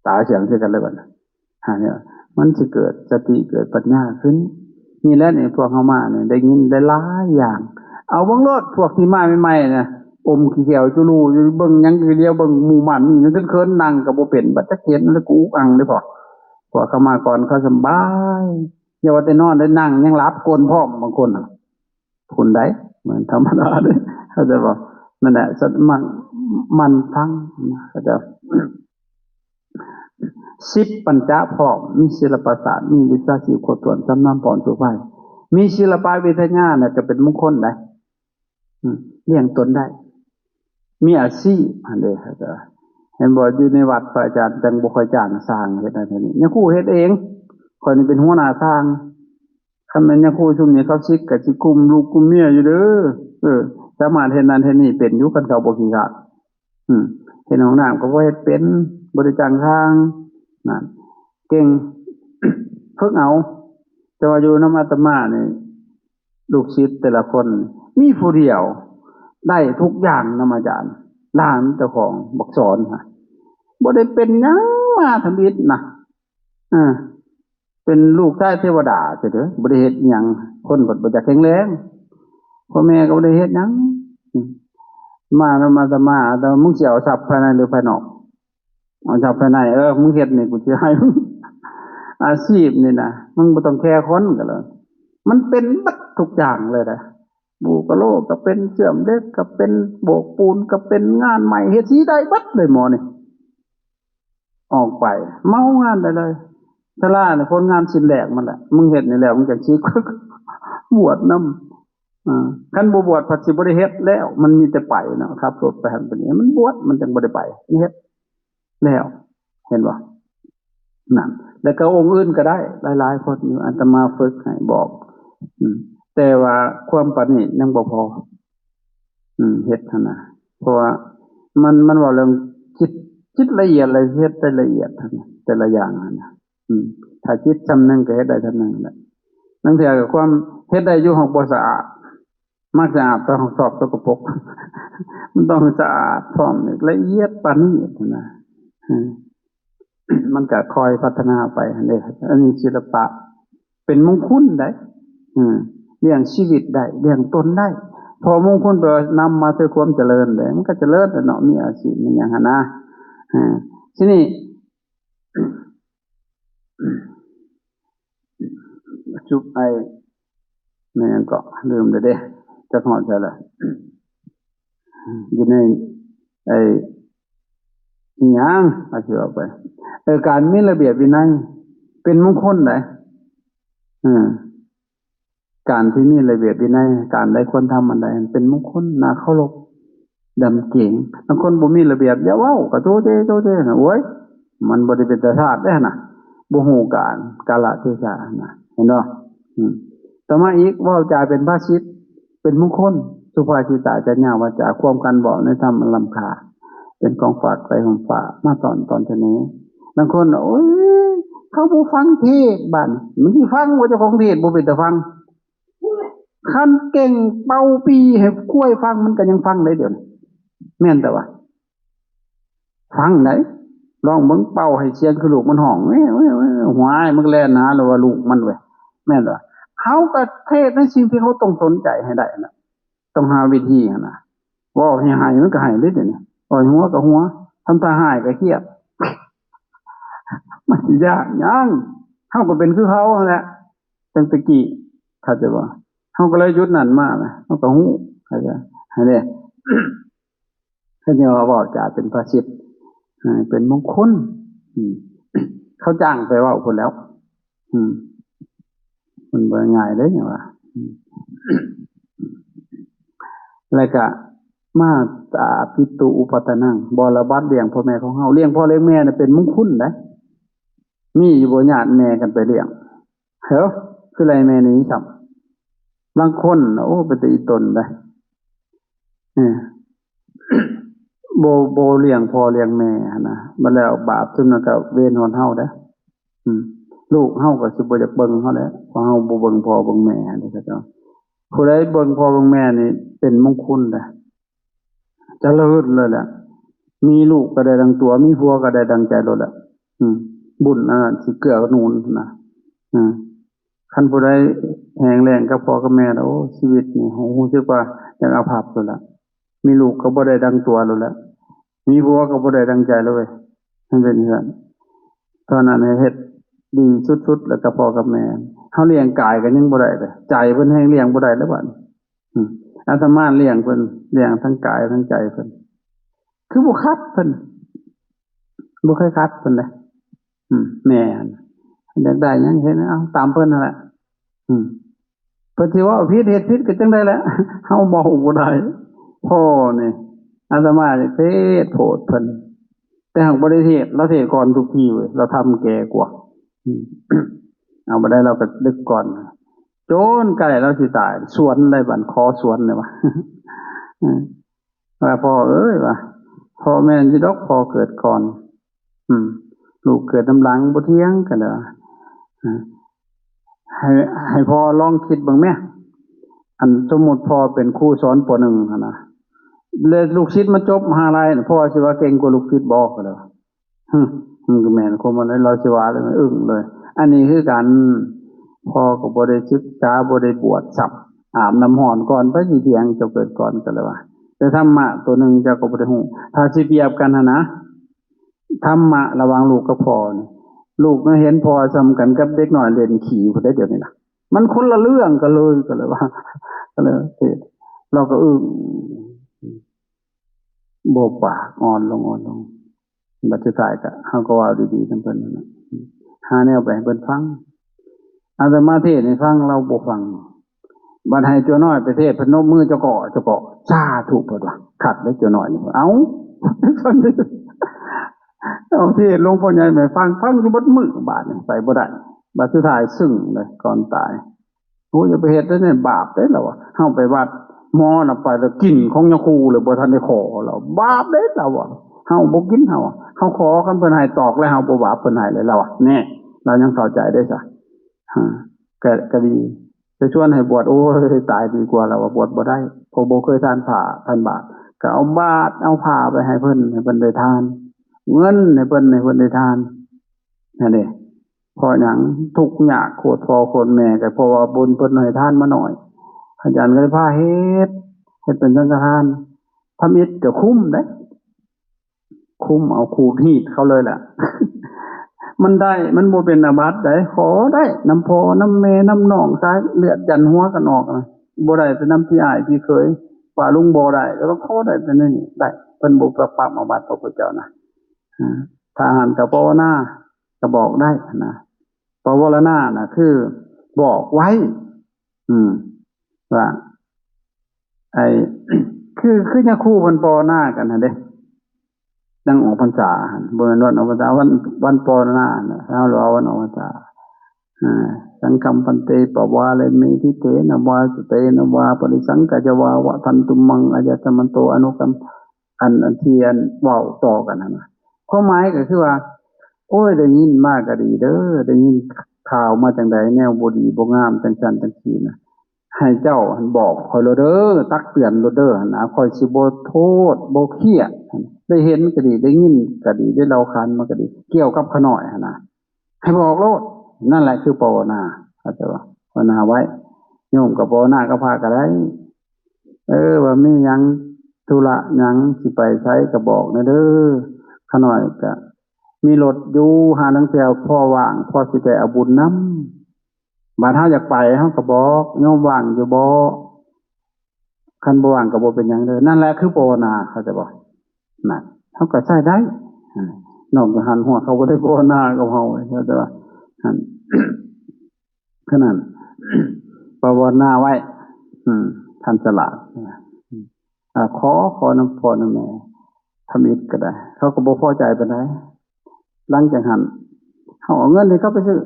ตาเสียงคือกันเลยบัดเนี่ยมันจะเกิดสติเกิดปัญญาขึ้นนี่แหละนี่พวกเฮามาเนี่ยได้ยินได้หลายอย่างเอาเบิ่งรถพวกที่มาใหม่ๆน่ะอมขี้แก้วจุลูอยู่เบิ่งหยังคือเดียวเบิ่งหมู่มันนี่นึกเคินนั่งก็บ่เป็นบัดจักเห็นแล้วกูอุกอังได้พอพวกเข้ามาก่อนเขาสบายอย่าว่าแต่นอนได้นั่งยังหลับกลนพร้อมบางคนน่ะคนใดเหมือนธรรมดาเด้เขาจะบอกนั่นแหละสัตว์มันทั้งเขาจะ10ปัญจพร้อมมีศิลปศาสตร์มีวิชาชีพครบถ้วนสำนำปอนสุภาพมีศิลปะวิทยาน่ะจะเป็นมงคลได้เลี้ยงตนได้มีอาชีพอันเด้อครับเห็นบ่อยู่ในวัดพระอาจารย์จังบ่ค่อยจ้างสร้างเฮ็ดอันนี้เนี่ยครูเฮ็ดเองข้อยนี่เป็นหัวหน้าสร้างคันแม่นเนี่ยครูชุมนี้เขาซิกก็สิกุมลูกกุมเมียอยู่เด้อสามารถเฮ็ดนั้นเฮ็ดนี่เป็นอยู่คันเขาบ่ขี้คร้านเฮ็ดห้องน้ำก็บ่เฮ็ดเป็นบ่ได้จ้างสร้างนั่นเก่งฝึกเอาแต่ว่าอยู่นำอาตมานี่ลูกศิษย์แต่ละคนมีผู้เดียวได้ทุกอย่างนำอาจารย์หลานเจ้าของบอกสอนบ่ได้เป็นหยังมาทำอิฐนะเป็นลูกชายเทวดาเด้อบ่ได้เฮ็ดหยังคนบ่จักแข็งแรงพ่อแม่ก็บ่ได้เฮ็ดหยังมานำอาตมาแต่มึงสิเอาทรัพย์ภายในหรือภายนอกเอาทรัพย์ภายในมึงเฮ็ดนี่กูสิให้อาชีพนี่นะมึงบ่ต้องแคร์คนก็เลยมันเป็นบัดทุกอย่างเลยนะ บูกะโลก็เป็นเสื่อมเล็กก็เป็นโบกปูนก็เป็นงานใหม่เฮ็ดสีได้บัดเลยหมอนี่ออกไปเมางานได้เลยสลาเนี่ยผลงานสิ้นแหลกมันแหละมึงเฮ็ดนี่แล้วมึงจังสิบวชนำคันบ่บวชผัดสิบ่ได้เฮ็ดแล้วมันมีแต่ไปเนาะครับรถไปหั่นไปนี่มันบวชมันจังบ่ได้ไปเฮ็ดแล้วเห็นบ่นั่นแล้วก็องค์อื่นก็ได้หลายๆคนอยู่อาตมาฝึกให้บอกแต่ว่าความปานนี้ยังบ่พอเฮ็ดหั่นน่ะเพราะว่ามันเว้าเรื่องจิตละเอียดเลยเฮ็ดได้ละเอียดหั่นแต่ละอย่างหั่นน่ะถ้าจิตจำนึงก็เฮ็ดได้เท่านั้นแหละนั่นเทื่อก็ความเฮ็ดได้อยู่ของบ่สะอาดมักสะอาดต้องสอบสกปรกมันต้องสะอาดพร้อมละเอียดปานนี้นะมันก็คอยพัฒนาไปเด้อันนี้ศิลปะเป็นมงคลได้เลี้ยงชีวิตได้เลี้ยงตนได้พอมงคลไปนำมาสู่ความเจริญได้มันก็เจริญเนาะมีอาชีพมีหยังหั่นนะทีนี้จุบแม่นก็ลืมเด้จะฮอดใช่ล่ะอยู่ในอิหยังอาสิว่าไปการมีระเบียบวินัยเป็นมงคลได้การที่มีระเบียบวินัยการใดควรทำอันใดเป็นมงคลน่าเคารพดำเก่งบางคนบ่มีระเบียบอย่าเว้าก็โตเจน่ะโอ้ยมันบ่ได้เป็นตาชาติเด้น่ะบ่ฮู้กาลเทศะน่ะเห็นบ่ต่อมาอีกเว้าจาเป็นภาษิตเป็นมงคลสุภาษิตาจะญาวาจาความกันบ่ในธรรมอันล้ำค่าเป็นของฝากไปของฝากมาตอนเท่านี้บางคนโอ้ยเขาบ่ฟังเทศน์บ้านมันสิฟังว่าเจ้าของเทศน์บ่เป็นตาฟังคันเก่งเป่าปีให้กล้วยฟังมันก็ยังฟังได้เดี๋ยวนี้แม่นแต่ว่าฟังได้ลองมึงเป่าให้เสียงคือลูกมันห้องหวายมันแล่นหาแล้วว่าลูกมันเว้ยแม่นบ่เฮาก็เทศในสิ่งที่เขาต้องสนใจให้ได้น่ะต้องหาวิธีน่ะเว้าให้หายมันก็หายได้เดี๋ยวนี้ปล่อยหัวก็หัวทำตาหายก็เครียดมันยากยังเฮาก็เป็นคือเขาแหละจังตะกี้เข้าใจบ่เฮาก็เลยหยุดนั่นมานะเฮาก็ฮู้เข้าใจให้เด้ให้เนี่ยว่าบอกจะเป็นภาษิตเป็นมงคลเขาจ้างไปเว้าพุ่นแล้วมันบ่ง่ายเด้เนี่ยว่าแล้วก็มาตาปิตุอุปตนังบรบัดเลี้ยงพ่อแม่ของเฮาเลี้ยงพ่อเลี้ยงแม่น่ะเป็นมงคลเด้มีอยู่บ่ญาติแม่กันไปเลี้ยงเหรอคืออะไรแม่นี้ครับบางคนโอ้เป็นอีตนได้โบเลี้ยงพ่อเลี้ยงแม่นะมันแล้วบาปซึ่งมันก็เวรฮอดเฮาเด้ลูกเฮาก็สิบ่อยากเบิ่งเฮาแหละเพราะเฮาบ่เบิ่งพ่อเบิ่งแม่นี่ก็เจ้าผู้ใดเบิ่งพ่อเบิ่งแม่นี่เป็นมงคลเด้เจริญเลยแหละมีลูกก็ได้ดังตัวมีผัวก็ได้ดังใจโลดแหละบุญสิเกื้อหนุนนะคันผู้ใดแห้งแล้งกับพ่อกับแม่แล้วโอ้ชีวิตนี่รู้สึกว่ายังอาภัพอยู่แล้วมีลูกก็บ่ได้ดังตัวแล้วแหละมีผัวก็บ่ได้ดังใจแล้วเว้ยมันเป็นอย่างนั้นตอนนั้นเฮ็ดดีสุดๆแล้วกับพ่อกับแม่เฮาเลี้ยงกายก็ยังบ่ได้เลยใจเพิ่นแห้งเลี้ยงบ่ได้แล้วบัดอาตมาเลี้ยงเพิ่นเลี้ยงทั้งกายทั้งใจเพิ่นคือบ่คัดเพิ่นบ่เคยคัดเพิ่นเลยแม่อยากได้หยังเห็นเอาตามเพิ่นนั่นแหละเพิ่นสิว่าผิดเฮ็ดผิดก็จังได๋แหละเฮาเว้าบ่ได้พ่อนี่อาตมาเทศโพดเพิ่นแต่หากบ่ได้เทศเราเทศก่อนทุกทีเว้ยเราทำแก่กว่าเอาบ่ได้เราก็ดึกก่อนโจนใกล้เราสิตายสวนได้บัดคอสวนเลยว่ะว่าพ่อเอ้ยว่ะพ่อแม่นสิดอกพ่อเกิดก่อนลูกเกิดน้ำหลังบ่เที่ยงกันเด้อให้พ่อลองคิดเบิ่งแม่อันสมมุติพ่อเป็นครูสอนป .1 หั่นน่ะเลยลูกศิษย์มาจบมหาลัยพ่อสิว่าเก่งกว่าลูกศิษย์บ่ก็เด้อมันก็แม่นคนมันเราสิว่าเลยอึ้งเลยอันนี้คือการพ่อก็บ่ได้ศึกษาบ่ได้บวชสับอาบน้ำร้อนก่อนไปสิเที่ยงเจ้าเกิดก่อนก็เลยว่าแต่ธรรมะตัวนึงเจ้าก็บ่ได้ฮู้ถ้าสิเปรียบกันหั่นนะธรรมะระหว่างลูกกับพ่อนี่ลูกมันเห็นพ่อซ้ำกันกับเด็กน้อยเล่นขี่พุ่นได้เดี๋ยวนี้ล่ะมันคนละเรื่องกันเลยก็เลยว่า เลยเทศเราก็โบกปากอ่อนลงบัดสุดท้ายก็เฮาก็ว่าดีๆทั้งเพิ่นนั่นน่ะหาแนวไปให้เพิ่นฟังอาตมาเทศให้ฟังเราบ่ฟังบัดให้เจ้าน้อยไปเทศพนมมือเจ้าเกาะสาธุเพิ่นว่าขัดได้เจ้าน้อยนี่เอ้าเอาเทศหลวงพ่อใหญ่ไปฟังอยู่เบิดมื้อบาดนี่ไปบ่ได้บัดสุดท้ายซึ้งเลยก่อนตายโอ้อย่าไปเฮ็ดได้เนี่ยบาปเด้แล้วเฮาไปวัดหมอน่ะไปแล้วกินของยาคูเลยบ่ทันได้ขอแล้วบาปเด้แล้วเฮาบ่กินเฮาขอกันเพิ่นให้ตอกแล้วเฮาบ่บาปเพิ่นให้เลยแล้วแน่เรายังเข้าใจได้ซะก็ดีจะชวนให้บวชโอ้ยตายดีกว่าแล้วบวชบ่ได้เพราะบ่เคยทานผ้าทานบาตรก็เอาบาตรเอาผ้าไปให้เพิ่นได้ทานเงินให้เพิ่นได้ทานนั่นเด้เพราะหยังทุกข์ยากโคตรพ่อโคตรแม่ก็เพราะว่าบุญเพิ่นให้ทานมาหน่อยอาจารย์ก็เลยพาเฮ็ดเป็นสังฆทานทำอิฐก็คุ้มเด้คุ้มเอาขูดหีดเขาเลยแหละ มันได้มันบ่เป็นอาบัติได้ขอได้น้ำพ่อน้ำแม่น้ำน้องสายเลือดยันหัวกันออกนะบ่ได้เป็นน้ำพี่อ้ายพี่เคยป่าลุงบ่ได้แล้วก็ขอได้เป็นนี่ได้เพิ่นบ่ปรับอาบัติพระพุทธเจ้านะถ้าอ่านกับภาวนาก็บอกได้นะภาวนาน่ะคือบอกไว้ว่าไอ้ คือจะคู่เพิ่นภาวนากันน่ะเด้ดังออกพรรษาบ่แม่นวันออกพรรษาวันภาวนาน่ะเฮาเอาวันออกพรรษาสังคัมปันเตปวาเลมิทิเตนะวาสุเตนะวาปริสังกัจจวาวะทันตุมังอายตมันโตอนุกัมอันเทียนเว้าต่อกันนะความหมายก็คือว่าโอ้ยได้ยินมากก็ดีเด้อได้ยินข่าวมาจังไดแนวบ่ดีบ่งามจังซั่นจังซี่นะให้เจ้าบอกคอยโลเด้อตักเตือนโลเด้อนะคอยสิบ่โทษบ่เครียดได้เห็นก็ดีได้ยินก็ดีได้เล่าคันมาก็ดีเกี่ยวกับขน้อยนะให้บอกโลดนั่นแหละคือภาวนาเข้าใจบ่ภาวนาไว้โยมก็ภาวนาก็พาก็ได้ว่ามีหยังธุระหยังสิไปใช้ก็บอกนะเด้อขน้อยก็มีรถอยู่หานังเที่ยวพอว่างพอสิได้เอาบุญนำบาดเฮาอยากไปเฮาก็บอกโยมว่างอยู่บ่คันบ่ว่างก็บ่เป็นหยังเด้อนั่นแหละคือภาวนาเข้าใจบ่น่ะเฮาก็ใช้ได้นอกจากหันหัวเขาบ่ได้ภาวนากับเฮาเข้าใจบ่ขนาดภาวนาไว้ท่านฉลาดขอน้ำพ่อน้ำแม่ทำอิฐก็ได้เขาก็บ่พอใจปานใดหลังจากนั้นเขาเอาเงินให้เขาไปซื้อ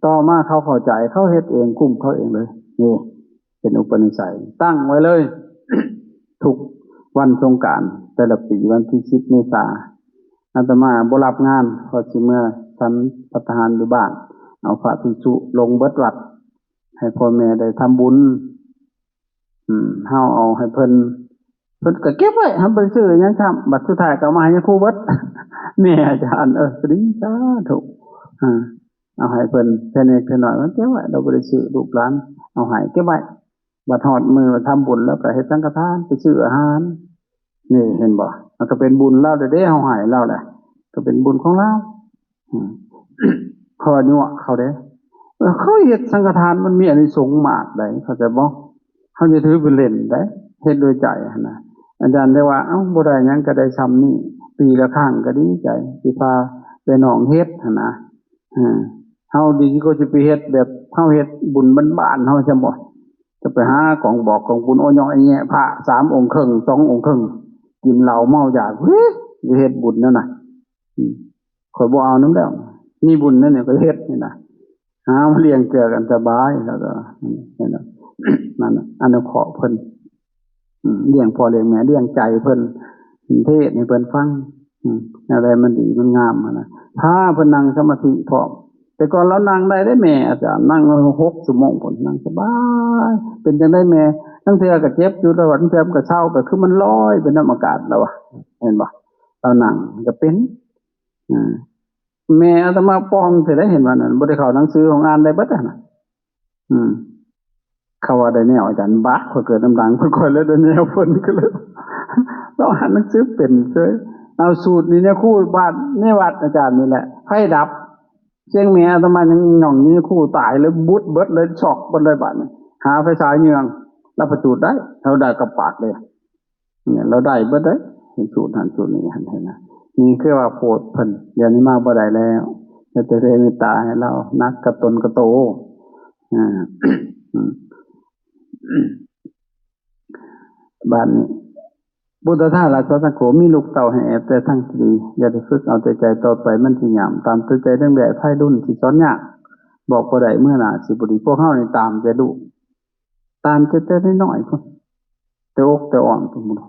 ต่อมาเขาเข้าใจเขาเฮ็ดเองกุ้มเขาเองเลยนี่เป็นอุปนิสัยตั้งไว้เลย ทุกวันสงกรานต์แต่ละปีวันที่10 เมษายนอาตมาบ่รับงานพอสิเมื่อฉันภัตตาหารอยู่บ้านเอาพระภิกษุลงเบิดวัดให้พ่อแม่ได้ทำบุญเฮาเอาให้เพิ่นก็เก็บไว้ทำไปซื้อหยังทำบัดสุดท้ายก็เอามาให้ครูเบิดแม่อาจารย์ดีสาธุเอาให้เพิ่นแค่นี้แค่น้อยมันเก็บไว้เราบ่ได้ซื้อลูกหลานเอาให้เก็บไว้บัดฮอดมื้อทำบุญแล้วก็เฮ็ดสังฆทานไปซื้ออาหารนี่เห็นบ่มันก็เป็นบุญเราเด้เฮาให้เราแหละก็เป็นบุญของเราขอยั่วเขาเด้เขาเฮ็ดสังฆทานมันมีอานิสงส์มากได้เข้าใจบ่เขาจะถือเป็นเล่นได้เฮ็ดโดยใจนะอาจารย์ได้ว่าเอ้าบ่ได้หยังก็ได้ซ้ำนี่ปีละครั้งก็ดีใจสิพาไปหนองเฮ็ดนะเฮาดีก็สิไปเฮ็ดแบบเฮาเฮ็ดบุญบ้านๆเฮาจะบ่จะไปหากองบอกของบุญโอยอยแยะพระ3 องค์ครึ่ง2 องค์ครึ่งกินเหล้าเมายาเฮ้ยสิเฮ็ดบุญนั่นน่ะข่อยบ่เอานำแล้วมีบุญนั่นเนี่ยก็เฮ็ดนี่นะหามาเลี้ยงเกลือกันสบายแล้วก็นั่นน่ะนั่นน่ะอนุเคราะห์เพิ่นเลี้ยงพ่อเลี้ยงแม่เลี้ยงใจเพิ่นเทศให้เพิ่นฟังอะไรมันดีมันงามนะถ้าเพิ่นนั่งสมาธิพร้อมแต่ก่อนเรานั่งได้แม่อาจารย์นั่ง6 ชั่วโมงพุ่นนั่งสบายเป็นจังได๋แม่ทั้งเทื่อก็เจ็บอยู่แล้วทั้งเทื่อก็เศร้าก็คือมันลอยเป็นน้ำอากาศแล้วเห็นบ่เรานั่งก็เป็นแม่อาตมาป้องสิได้เห็นว่านั่นบ่ได้เข้าหนังสือของอ่านได้เบิดน่ะเขาว่าได้แนวอาจารย์บะพอเกิดน้ำดังเพิ่นค่อยเลยได้แนวเพิ่นก็เลยเราอ่านหนังสือเป็นเฉยเอาสูตรนี้เนี่ยครูบ้านในวัดอาจารย์นี่แหละไฟดับเชียงแม่อาตมายังหย่องนี้ครูตายเลยบุดเบิดเลยช็อกเบิดเลยบัดนี้หาไฟฉายเยือง เราประจูดได้เราได้กับปากเลยเนี่ยเราได้เบิดได้เห็นสูตรหันสูตรนี้หันเห็นนะนี่คือว่าโพดเพิ่นเดี๋ยวนี้มาบ่ได้แล้วจะเรเมตตาให้เรานักกระตนกระโตอ่าบ้านนี้บุตรท่าราชสังโฆมีลูกเต่าให้แอบแต่ทั้งทีอย่าไปฝึกเอาใจต่อไปมันสิหยามตามตัวใจเรื่องแบบไพ่รุ่นที่สอนยากบอกบ่ได้เมื่อหน้าสิบ่ดีพวกเฮานี่ตามใจลูกตามใจแต่น้อยๆพุ่นแต่อกแต่อ่อนพุ่นบ่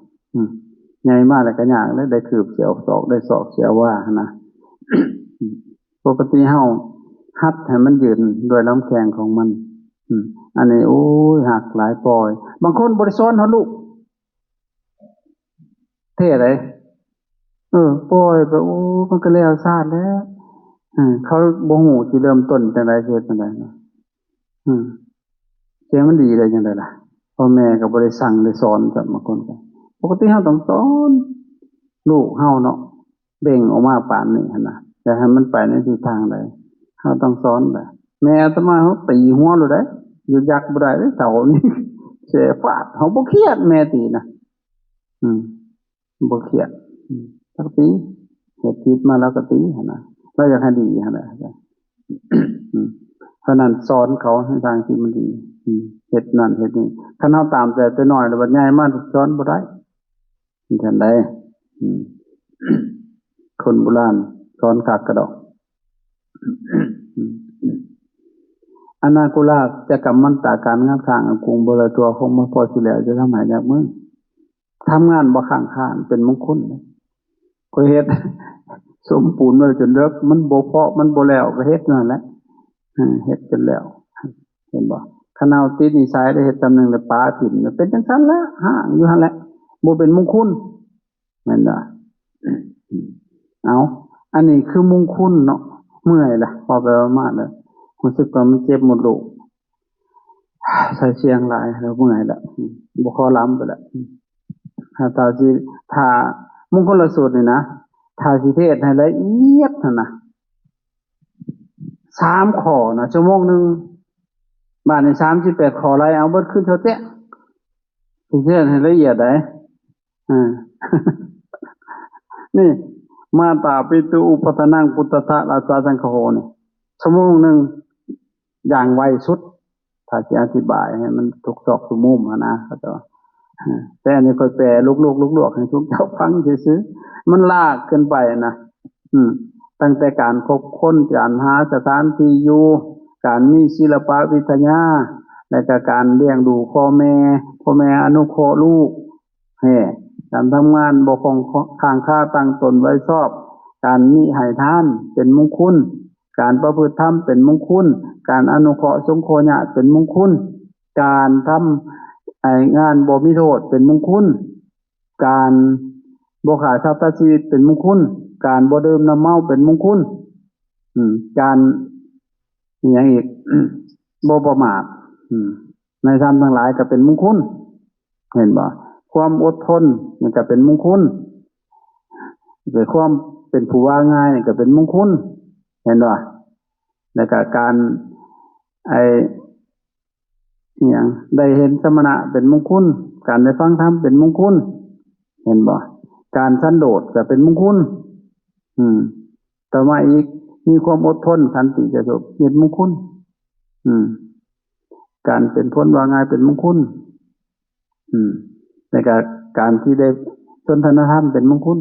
ใหญ่มากแล้วก็ยากแล้วได้คืบเสียวศอกได้ศอกเสียวว่านะ ปกติเฮาฮัดให้มันยืนโดยลำแข้งของมันอันนี้โอ้ยหักหลายปล่อยบางคนบ่ได้สอนเฮาลูกเท่เลยปล่อยไปโอ้มันก็แล้วซาดแล้วเขาบ่ฮู้สิเริ่มต้นจังได๋เฮ็ดจังได๋นะเสียงมันดีได้จังได๋ล่ะพ่อแม่ก็บ่ได้สั่งได้สอนจักบางคนก็ปกติเฮาต้องสอนลูกเฮาเนาะเบ่งออกมาปานนี้หั่นน่ะจะให้มันไปในทิศทางใดเฮาต้องสอนแหละแม่อาตมาเฮาตีหัวโลดได้อยู่ยักบ่ได้เด้เฒ่านี่เสฟาดเฮาบ่เครียดแม่ตีนะบ่เครียดสักตีเฮ็ดผิดมาแล้วก็ตีหั่นน่ะเราอยากให้ดีหั่นน่ะเพราะนั้นสอนเขาในทางที่มันดีเฮ็ดนั่นเฮ็ดนี่คันเฮาตามแต่น้อยแล้วบัดใหญ่มาสอนบ่ได้จังได๋คนโบราณสอนคักกระดอกอนาคุลาจะกรรมมันตาการงานสร้างกรุงบริตัวคงมาพอสิแล้วจะทำหายจากมึงทำงานบ่ข้างข้านเป็นมงคลก็เฮ็ดสมปูนไว้จนเลิกมันบ่พอมันบ่แล้วก็เฮ็ดนั่นแหละเฮ็ดจนแล้วเห็นบ่คันเอาติดนิสัยได้เฮ็ดตำแหน่งแล้วปาถิ่มเป็นจังซั่นละห่างอยู่หั่นแหละบ่เป็นมงคลแม่นบ่เอาอันนี้คือมงคลเนาะเมื่อยล่ะพอไปมากเลยรู้สึกว่ามันเจ็บหมดลูกใส่เสียงหลายแล้วเมื่อยละบ่ขอล้ำไปละถ้ามงคลสูตรนี่นะถ้าสิเทศให้ละเอียดนะ3ข้อนะชั่วโมงนึงบ้านนี่38ข้อไรเอาเบิดขึ้นเท่าแท้สิเทศให้ละเอียดได้นี่มาตาปิตุอุปทานังพุทธะราชาสังฆโหนี่ชั่วโมงนึงอย่างไวสุดถ้าจะอธิบายให้มันทุกซอกทุกมุมนะก็ต่อแต่อันนี้ค่อยแปลลุกๆให้ทุกเจ้าฟังซื่อๆมันลากเกินไปนะตั้งแต่การคบค้นการหาสถานที่อยู่การมีศิลปะวิทยาและก็การเลี้ยงดูพ่อแม่อนุเคราะห์ลูกการทำงานบ่ของข้างค่าตั้งตนไว้ชอบการมีให้ทานเป็นมงคลการประพฤติธรรมเป็นมงคลการอนุเคราะห์สงเคราะห์ญาติเป็นมงคลการทำงานบ่มีโทษเป็นมงคลการบ่ฆ่าสัตว์ตัดชีวิตเป็นมงคลการบ่ดื่มน้ำเมาเป็นมงคลการอย่างอีก บ่ประมาทในธรรมทั้งหลายก็เป็นมงคลเห็นบ่ความอดทนนี่ก็เป็นมงคลแต่ความเป็นผู้ว่าง่ายนี่ก็เป็นมงคลเห็นบ่แล้วก็การอย่างได้เห็นสมณะเป็นมงคลการได้ฟังธรรมเป็นมงคลเห็นบ่การสันโดษก็เป็นมงคลต่อมาอีกมีความอดทนขันติจะจบเป็นมงคลการเป็นพ้นว่าง่ายเป็นมงคลในการที่ได้สนทนาธรรมเป็นมงคล